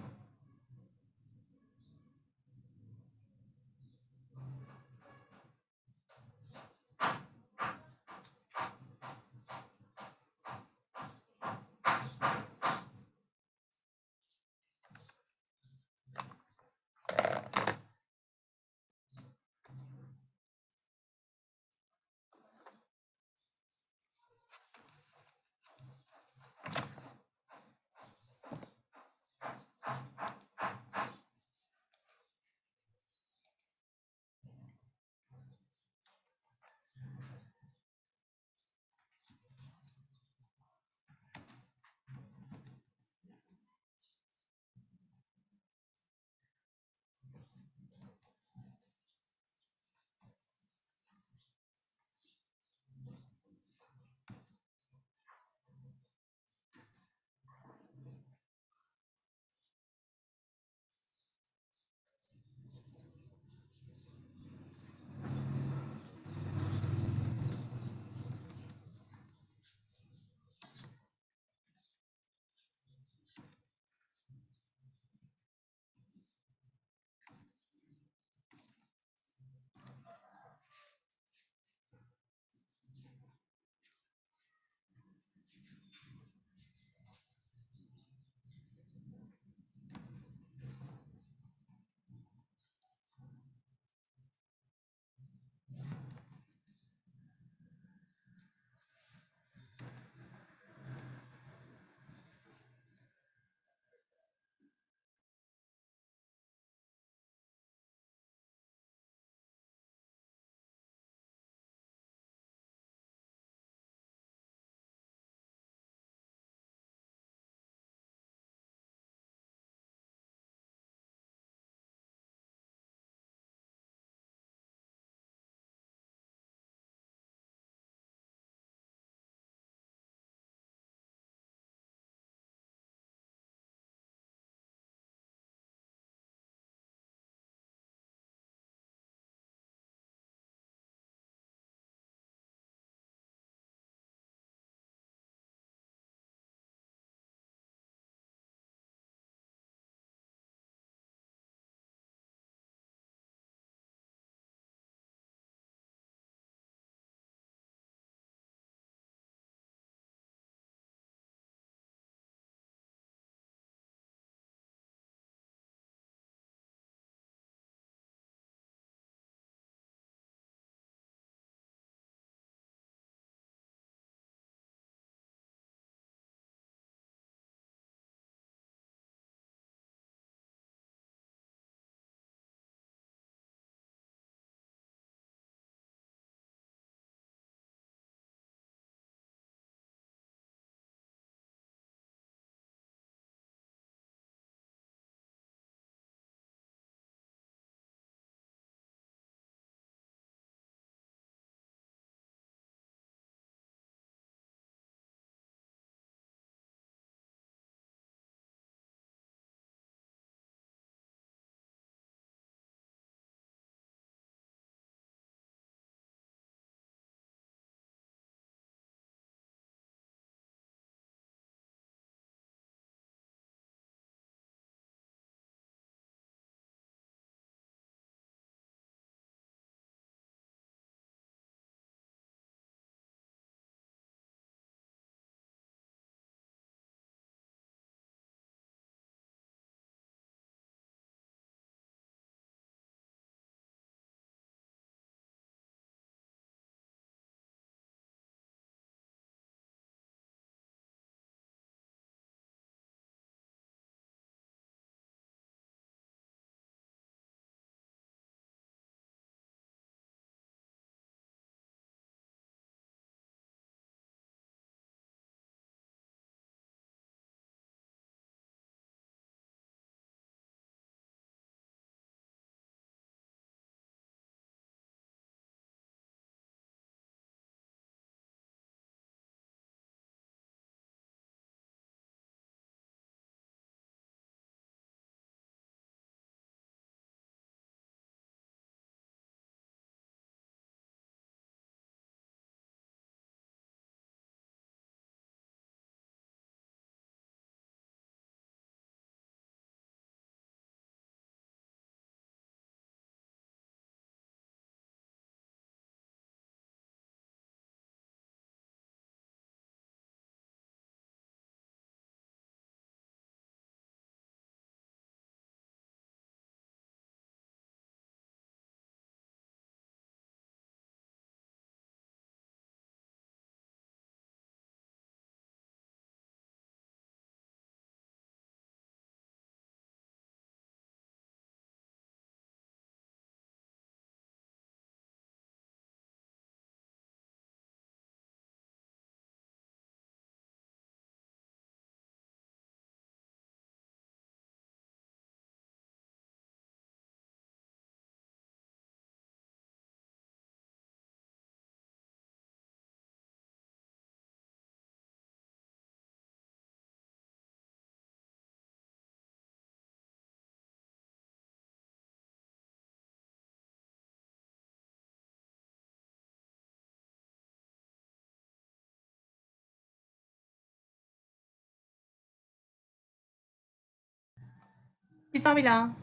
감사합니다.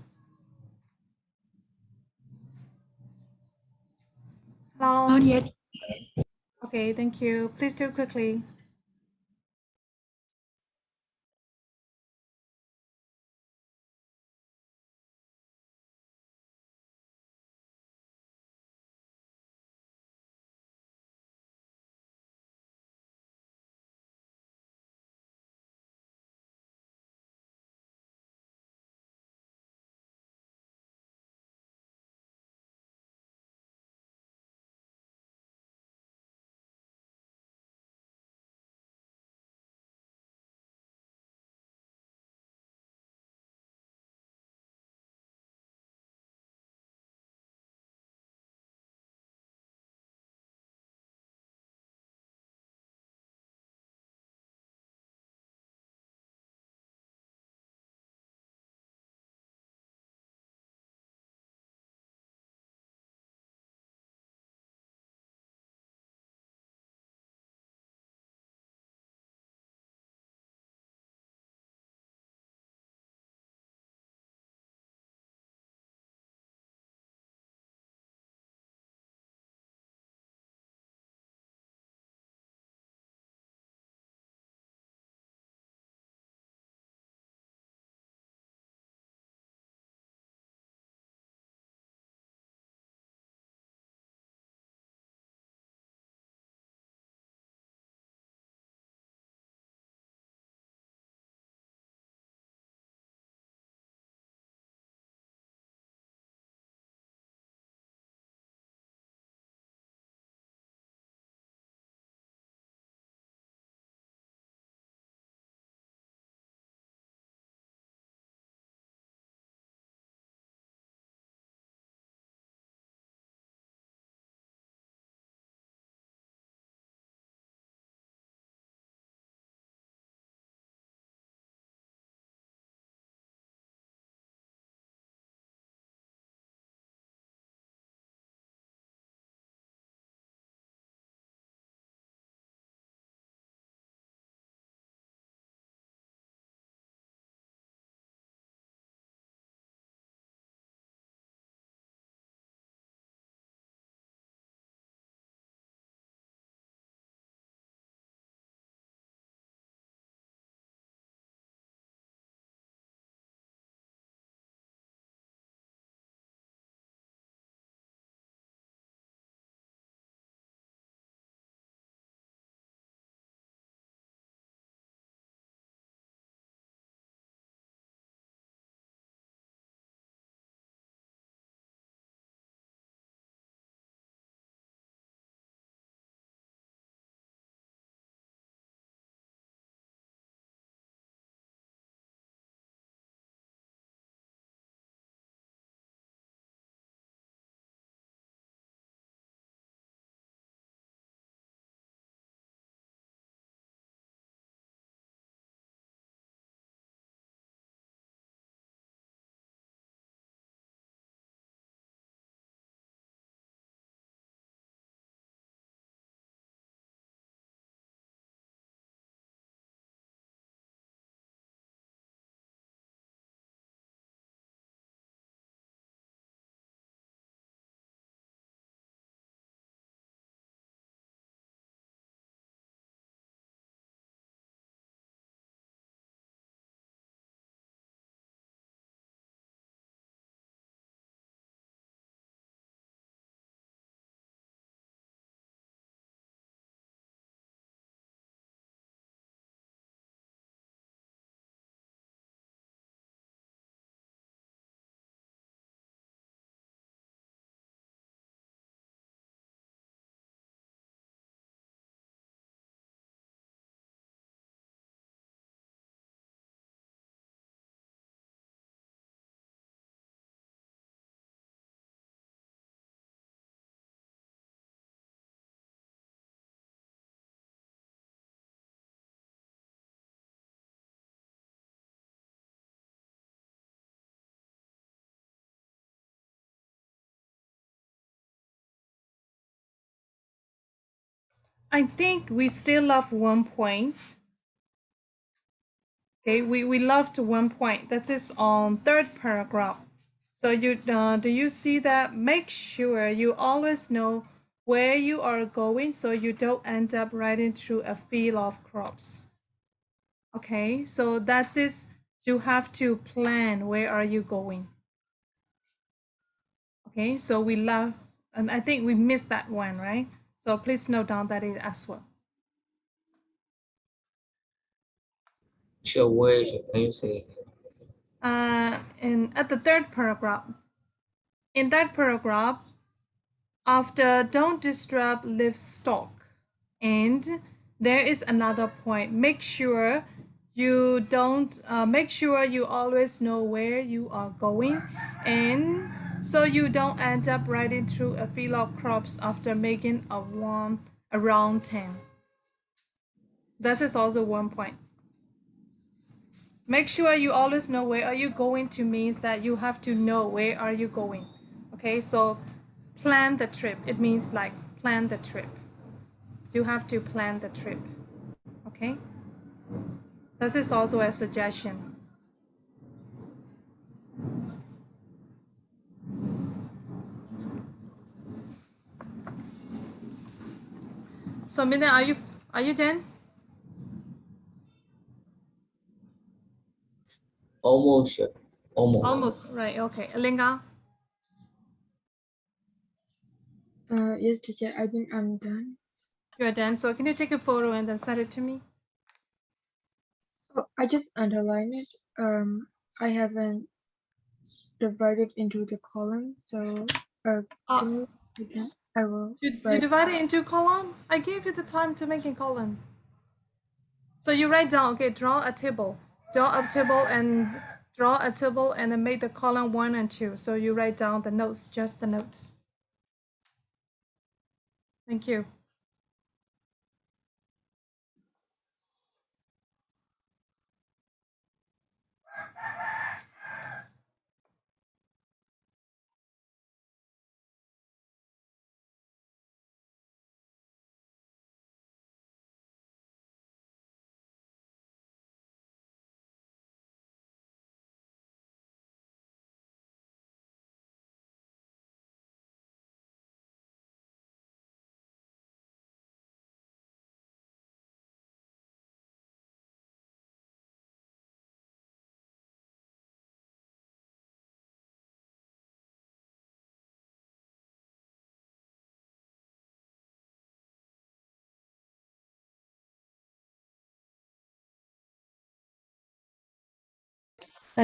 Hello. Not yet. Okay, thank you. Please do quickly. I think we still have 1 point. Okay, we left 1 point. This is on third paragraph. So you do you see that? Make sure you always know where you are going so you don't end up riding through a field of crops. Okay, so that is, you have to plan where are you going. Okay, so we love, and I think we missed that one, right? So please note down that it as well. Sure, where can you say? And at the third paragraph, in that paragraph, after don't disturb livestock, and there is another point. Make sure you don't. Make sure you always know where you are going, and so you don't end up riding through a field of crops after making a round 10. That is also 1 point. Make sure you always know where are you going to means that you have to know where are you going. Okay, so plan the trip. It means like plan the trip. You have to plan the trip. Okay? This is also a suggestion. So Mina, are you done? Almost, sure. Almost. Almost, right, okay. Linga? Yes, teacher, I think I'm done. You're done. So can you take a photo and then send it to me? Oh, I just underline it. I haven't divided into the column, so can you again? I will You write. divide it into column? I gave you the time to make a column. So you write down, okay, draw a table. Draw a table and then make the column 1 and 2. So you write down the notes, just the notes. Thank you.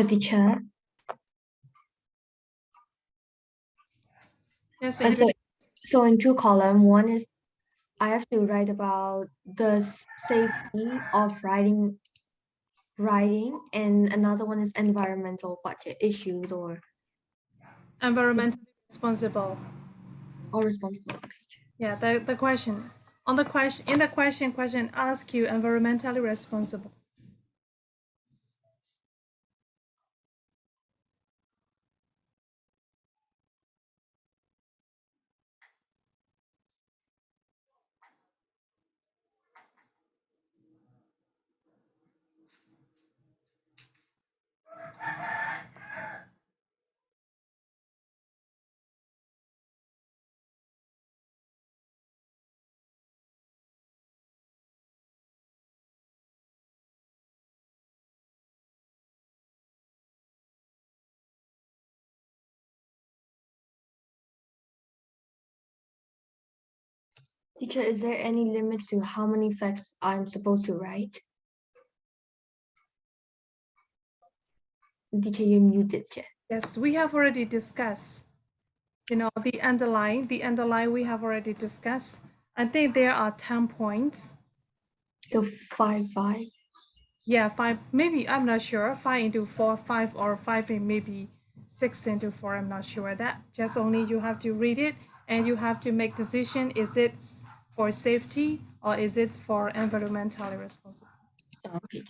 Teacher. Yes, So in 2 column, one is I have to write about the safety of riding, and another one is environmental budget issues or environmentally responsible. responsible. Okay. Yeah, the question. On the question, in the question ask you environmentally responsible. Teacher, is there any limit to how many facts I'm supposed to write? Teacher, you muted, Chair. Yes, we have already discussed. You know, the underline we have already discussed. I think there are 10 points. So 5. Yeah, 5, maybe, I'm not sure. 5 into 4, 5, or 5 and maybe 6 into 4, I'm not sure that. Just only you have to read it and you have to make decision, is it for safety or is it for environmentally responsible? Okay.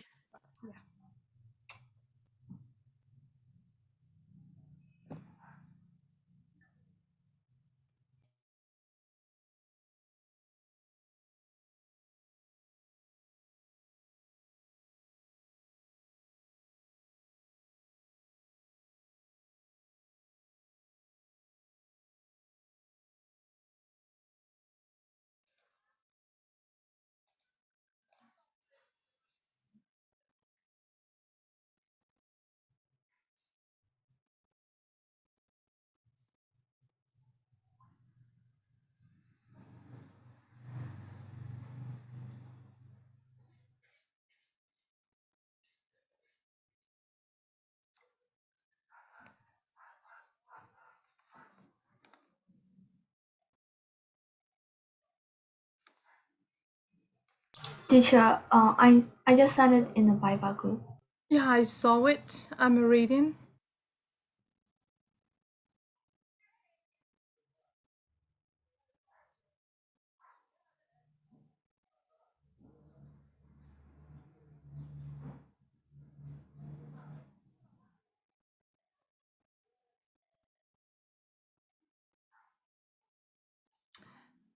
Teacher, I just sent it in the Viva group. Yeah, I saw it. I'm reading.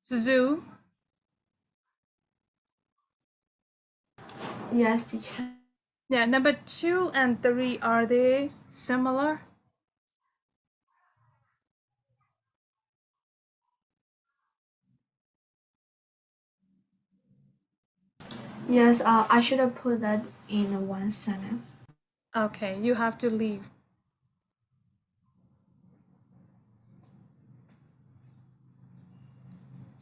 Zoo. Yes, teacher. Yeah, number 2 and 3, are they similar? Yes, I should have put that in one sentence. Okay, you have to leave.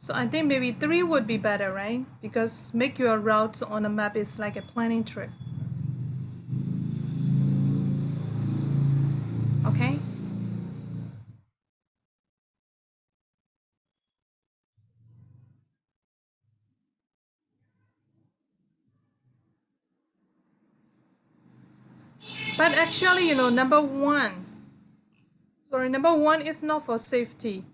So I think maybe 3 would be better, right? Because make your route on a map is like a planning trip. Okay? But actually, number 1. Sorry, number 1 is not for safety.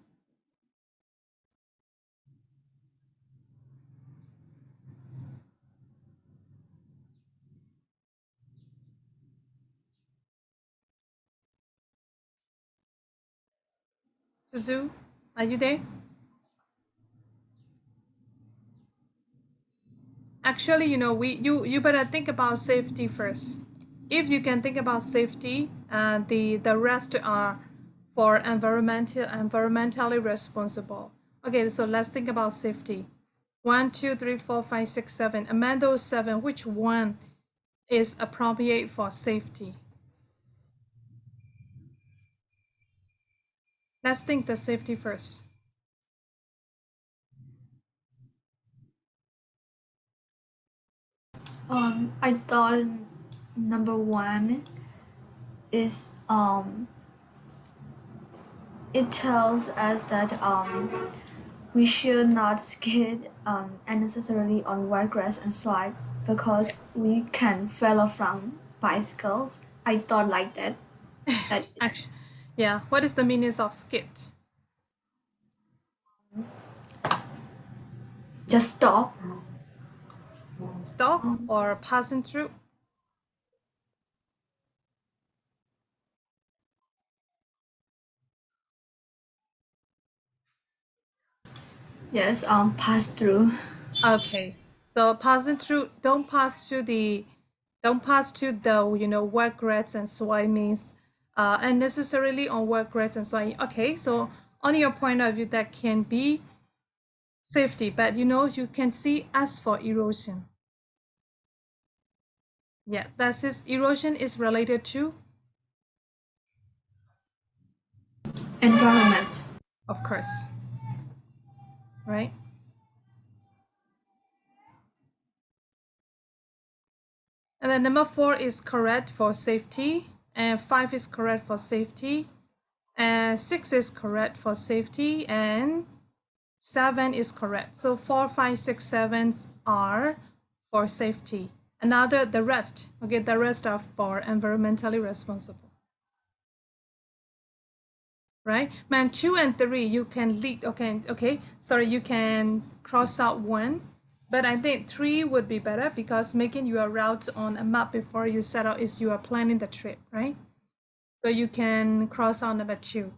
Suzu, are you there? Actually, you better think about safety first. If you can think about safety, the rest are for environmentally responsible. Okay, so let's think about safety. 1, 2, 3, 4, 5, 6, 7. Among those 7, which one is appropriate for safety? Let's think the safety first. I thought number 1 is it tells us that we should not skid unnecessarily on wet grass and soil because we can fall from bicycles. I thought like that. Actually, yeah. What is the meaning of skipped? Just stop. Stop or passing through? Yes, pass through. Okay. So passing through, don't pass to the wet grass and soil means unnecessarily on wet grass and soil. Okay, so on your point of view, that can be safety, but you can see as for erosion. Yeah, that is erosion is related to, Environment. of course, right? And then number 4 is correct for safety, and 5 is correct for safety, and 6 is correct for safety, and 7 is correct. So 4, 5, 6, 7 are for safety. The rest, okay, the rest are for environmentally responsible. Right? Man, 2 and 3, you can lead, okay, sorry, you can cross out 1, but I think 3 would be better because making your route on a map before you set out is you are planning the trip, right? So you can cross out number 2.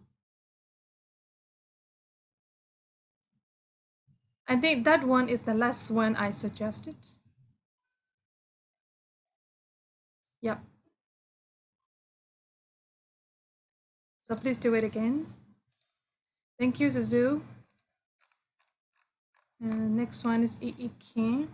I think that one is the last one I suggested. Yep. So please do it again. Thank you, Zuzu. Next one is Yi King.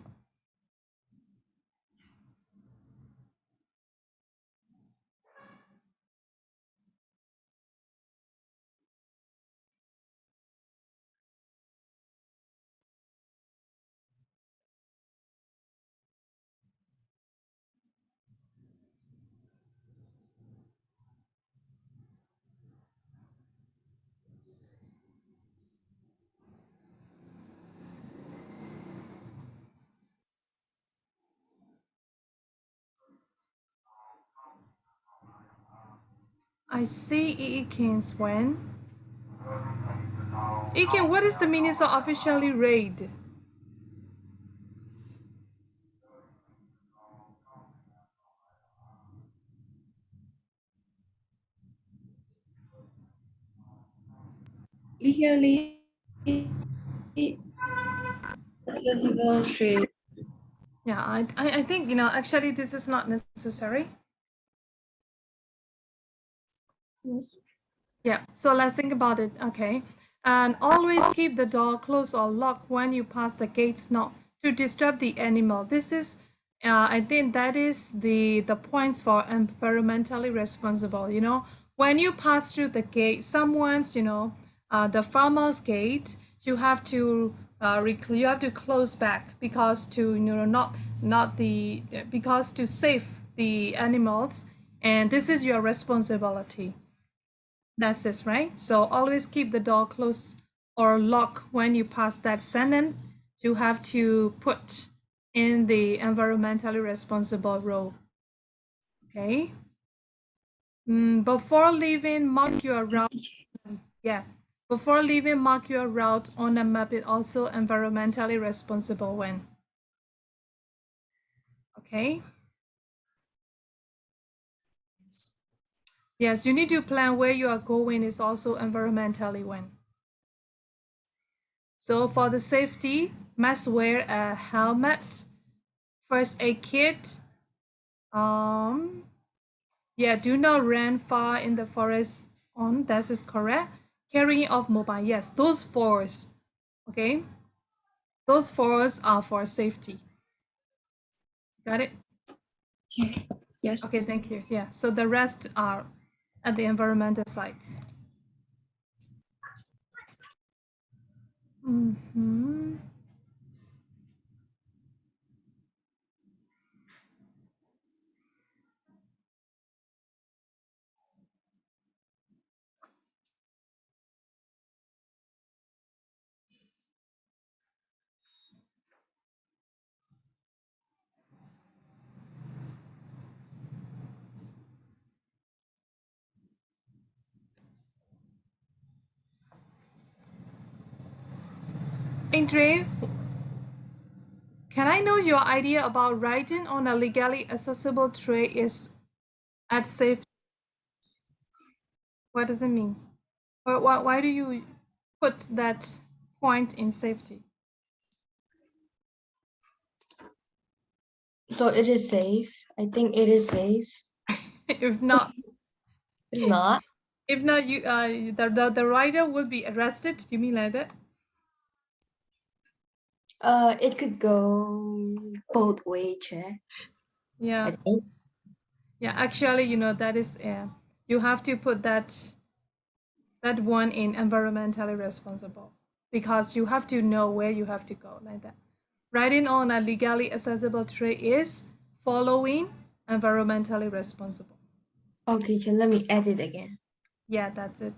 I see Eakins when. Eakin, what is the meaning of officially read? Legally accessible trade. Yeah, I think, you know, actually this is not necessary. Yeah, so let's think about it, okay? And always keep the door closed or locked when you pass the gates, not to disturb the animal. This is, I think that is the points for environmentally responsible, you know? When you pass through the gate, someone's, you know, the farmer's gate, you have to you have to close back because to, you know, not the, because to save the animals, and this is your responsibility. That's it, right? So always keep the door closed or locked when you pass that sentence. You have to put in the environmentally responsible role. Okay. Before leaving, mark your route. Yeah. Before leaving, mark your route on a map. It also environmentally responsible when. Okay. Yes, you need to plan where you are going is also environmentally when. So for the safety, must wear a helmet, first aid kit. Yeah, do not run far in the forest. On that is correct. Carrying of mobile, yes, those fours. Okay, those fours are for safety. Got it? Yes. Okay, thank you. Yeah, so the rest are at the environmental sites. Andre, can I know your idea about writing on a legally accessible tray is at safe? What does it mean? Why do you put that point in safety? So it is safe. I think it is safe. If not, If not, if not, you the writer will be arrested. You mean like that? it could go both ways, Chair. Yeah, I think. yeah. Actually, you know that is you have to put that one in environmentally responsible because you have to know where you have to go like that. Writing on a legally accessible tray is following environmentally responsible. Okay, Chair, let me add it again. Yeah, that's it.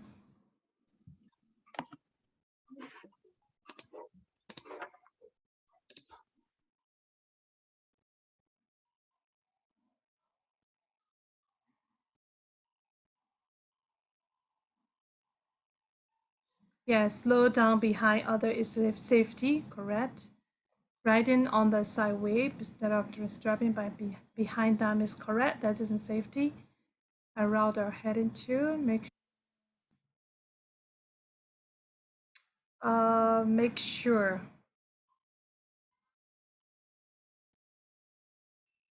Yeah, slow down behind other is safety, correct? Riding on the sideway instead of just driving behind them is correct. That isn't safety. A route are heading to make sure.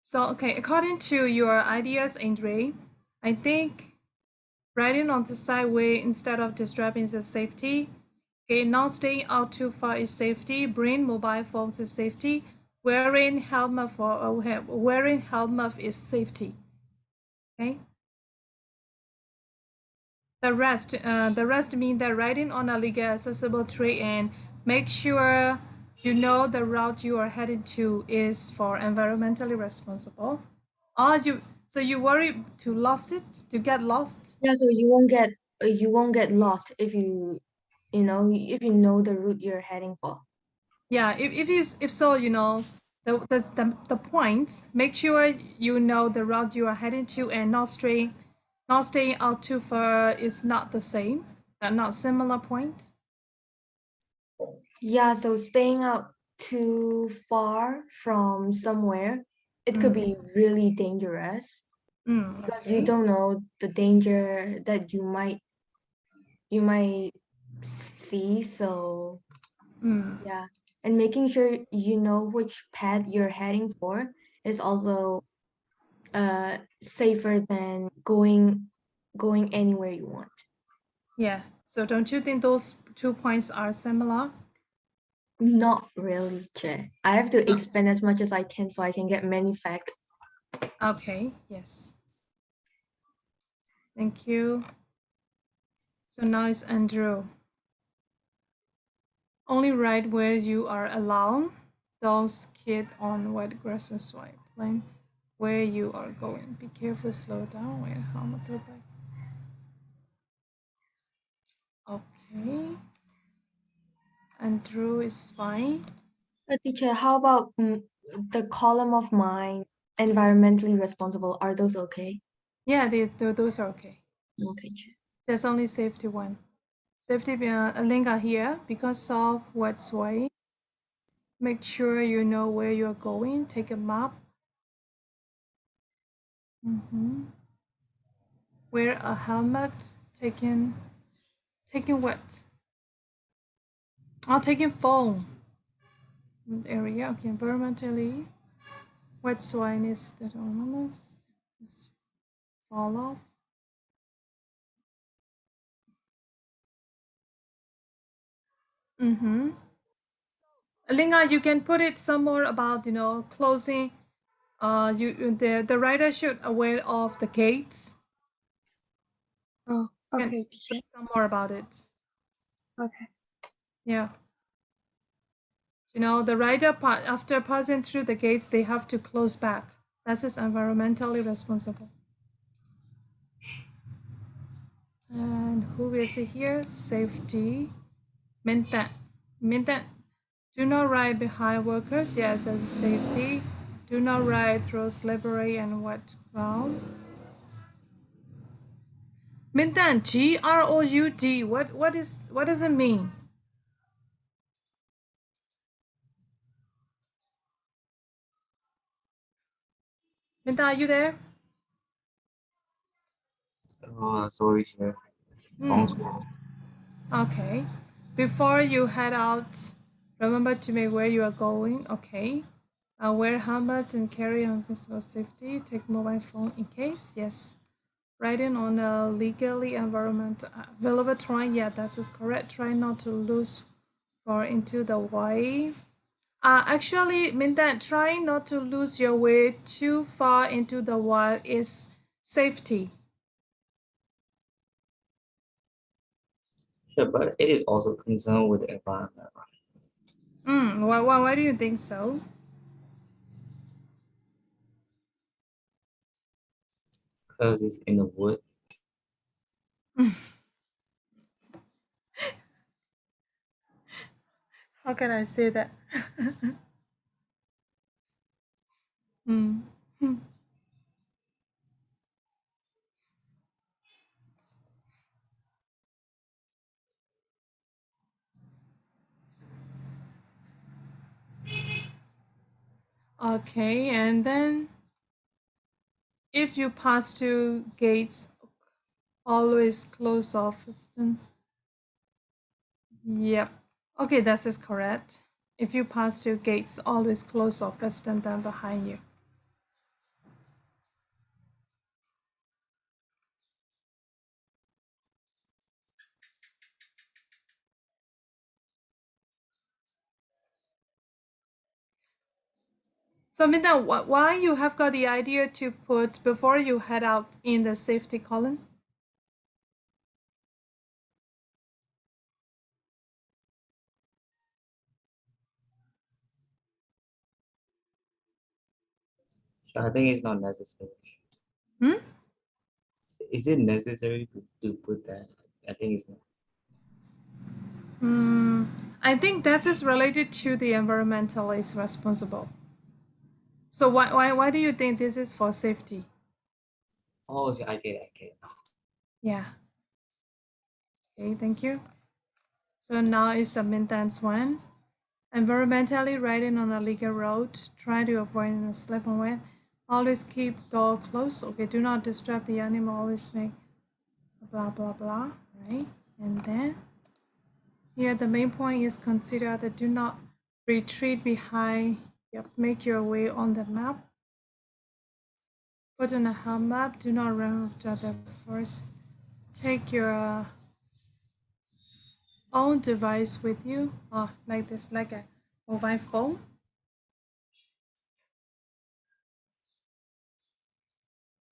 So okay, according to your ideas, Andre, I think riding on the sideway instead of just driving is safety. Okay, not staying out too far is safety. Bring mobile phones is safety. Wearing helmet is safety. Okay. The rest mean that riding on a legal accessible trail and make sure you know the route you are headed to is for environmentally responsible. So you worry to lost it to get lost? Yeah, so you won't get lost if you know if you know the route you're heading for. Yeah, if so, you know the points. Make sure you know the route you are heading to and not stray Not staying out too far is not the same. They're not similar point. Yeah, so staying out too far from somewhere, it could be really dangerous because you Okay. don't know the danger that you might see. So yeah, and making sure you know which path you're heading for is also safer than going anywhere you want. Yeah. So don't you think those 2 points are similar? Not really, Che. I have to expand as much as I can so I can get many facts. Okay. Yes. Thank you. So now it's Andrew. Only ride where you are alone. Those kid on wet grass and swipe. Plan where you are going. Be careful, slow down. Wait, how much motorbike? Okay. Andrew is fine. Teacher, how about the column of mine, environmentally responsible? Are those okay? Yeah, those are okay. Okay, Che. There's only safety one. Safety Linga here because of what's way. Make sure you know where you're going. Take a map. Wear a helmet. Taking what? Taking phone. Area. Okay, environmentally. Wet swine is that ornaments. Fall off. Linga, you can put it some more about closing. The writer should aware of the gates. Oh, okay, teacher. Some more about it. Okay. Yeah. The rider after passing through the gates, they have to close back. That is environmentally responsible. And who is it here? Safety. Mintan. Do not ride behind workers. Yeah, that's safety. Do not ride through slippery and wet ground. Mintan, GROUD. What does it mean? Mintan, are you there? Sorry, Chair. Okay. Before you head out, remember to make where you are going. Okay. Wear helmet and carry on personal safety. Take mobile phone in case. Yes. Riding on a legally environment available terrain. Yeah, that is correct. Try not to lose far into the way. Actually, mean that trying not to lose your way too far into the wild is safety. Sure, but it is also concerned with the environment, right? Why do you think so? Because it's in the wood. How can I say that? Okay, and then if you pass two gates, always close off. Yep. Okay, that is correct. If you pass two gates, always close off western than behind you. So Minda, why you have got the idea to put before you head out in the safety column? So I think it's not necessary. Is it necessary to put that? I think it's not. I think that is related to the environmentalist responsible. So why do you think this is for safety? Oh, I get it. Yeah. Okay, thank you. So now is the maintenance one. Environmentally riding on a legal road, try to avoid a slip and wet. Always keep door closed. Okay, do not disturb the animal. Always make blah blah blah. Right, and then here the main point is consider that do not retreat behind. Yep, make your way on the map. Put on a hard map. Do not run after the first. Take your own device with you. Oh, like this, like a mobile phone.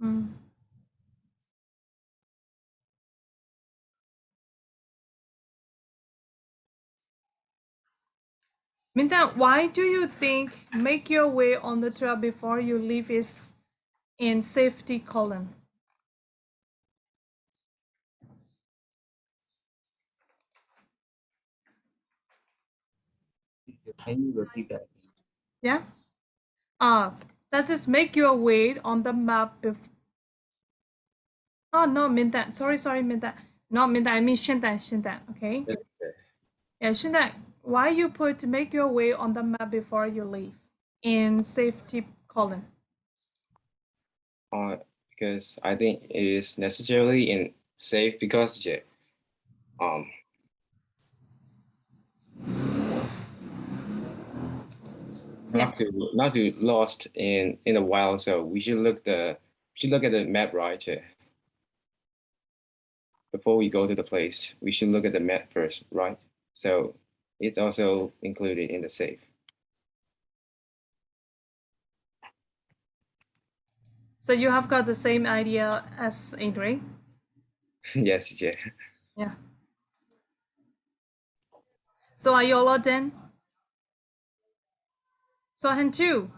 Mm. Minta, why do you think make your way on the trail before you leave is in safety column? Can you repeat that? Yeah. Does this make your way on the map before? Oh no, Minta. Sorry, Minta. Not Minta. I mean 现在. Okay. Yeah, 现在. Why you put make your way on the map before you leave in safety column? Because I think it is necessarily in safe because Yes. not to lost in the wild. So we should look at the map, right? Before we go to the place, we should look at the map first, right? So it's also included in the safe. So you have got the same idea as Adri? Yes, yeah. Yeah. So are you all done? So hand two.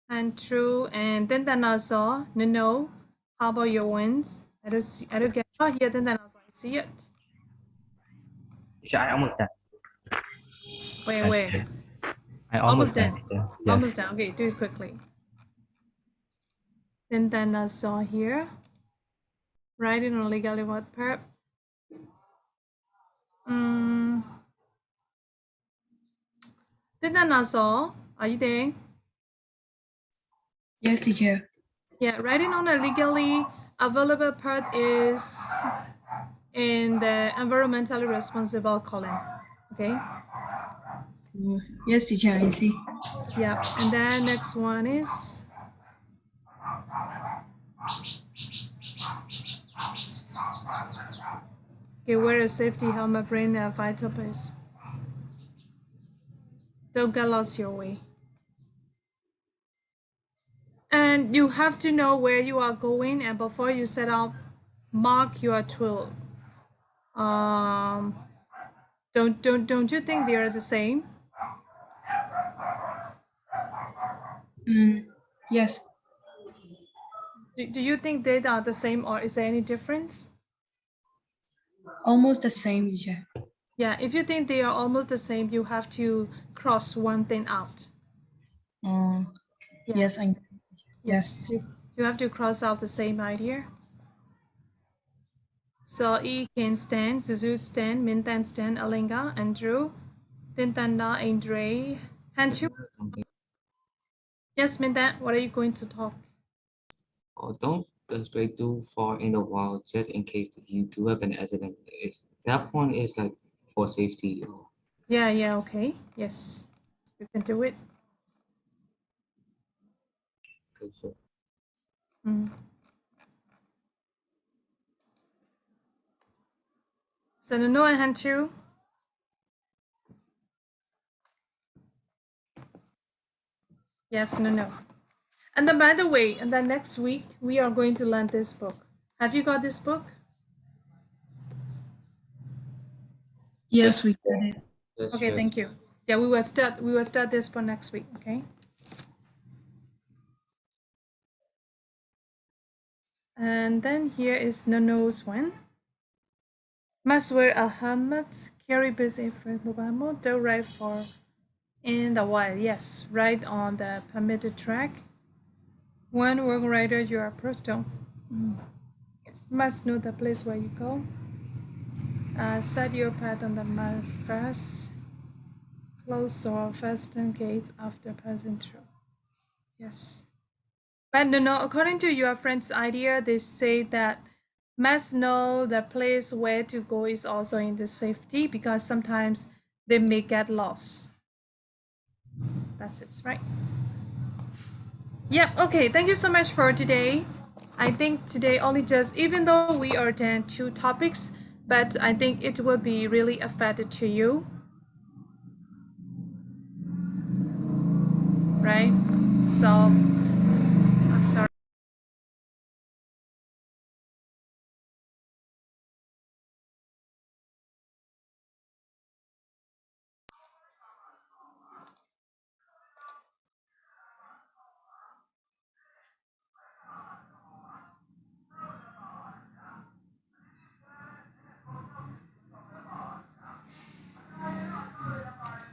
And true, and then also no. How about your wins? I don't get. Oh, here then also I see it. I almost done. Wait. I Almost almost done. done. Yes. Almost done. Okay, do it quickly. Then also here. Writing on legally what perp. Then also, are you there? Yes, teacher. Yeah, writing on a legally available part is in the environmentally responsible column. Okay. Yes, teacher, I see. Yeah, and then next one is okay, wear a safety helmet, bring a vital place. Don't get lost your way. And you have to know where you are going, and before you set out, mark your tool. Don't you think they are the same? Yes. Do you think they are the same, or is there any difference? Almost the same, teacher. Yeah, if you think they are almost the same, you have to cross one thing out. Yeah. Yes, Yes. You have to cross out the same idea. So E can stand, Suzut stand, Mintan stand, Alinga, Andrew, Tintanda, Andre, Hanchu. Yes, Mintan, what are you going to talk? Oh, don't stray too far in the wild, just in case you do have an accident. That point is like for safety. Yeah, okay. Yes, you can do it. Okay, sure. So no and Hanchu. Yes, no. And then by the way, and then next week we are going to learn this book. Have you got this book? Yes, we got it. Yes, Okay, yes. thank you. Yeah, we will start this for next week, okay? And then here is Nono's one. Must wear a helmet, carry busy for mobile mode, don't ride for in the wild. Yes, ride on the permitted track. When work rider you approach, don't. You must know the place where you go. Set your pet on the mat first. Close or fasten gates after passing through. Yes. But no, according to your friend's idea, they say that must know the place where to go is also in the safety because sometimes they may get lost. That's it, right? Yep, okay, thank you so much for today. I think today only just, even though we attend 2 topics, but I think it will be really affected to you. Right? So, I'm sorry.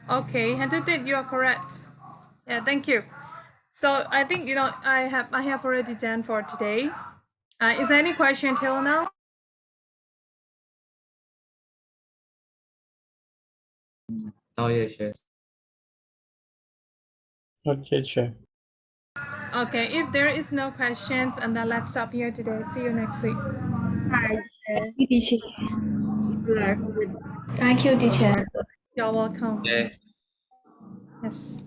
Okay, Hentutit, you are correct. Yeah, thank you. So I think I have already done for today. Is there any question till now? Oh, yeah, sure. Okay, sure. Okay, if there is no questions, and then let's stop here today. See you next week. Hi, teacher. good luck with Thank you, teacher. You're welcome. Yeah. Yes.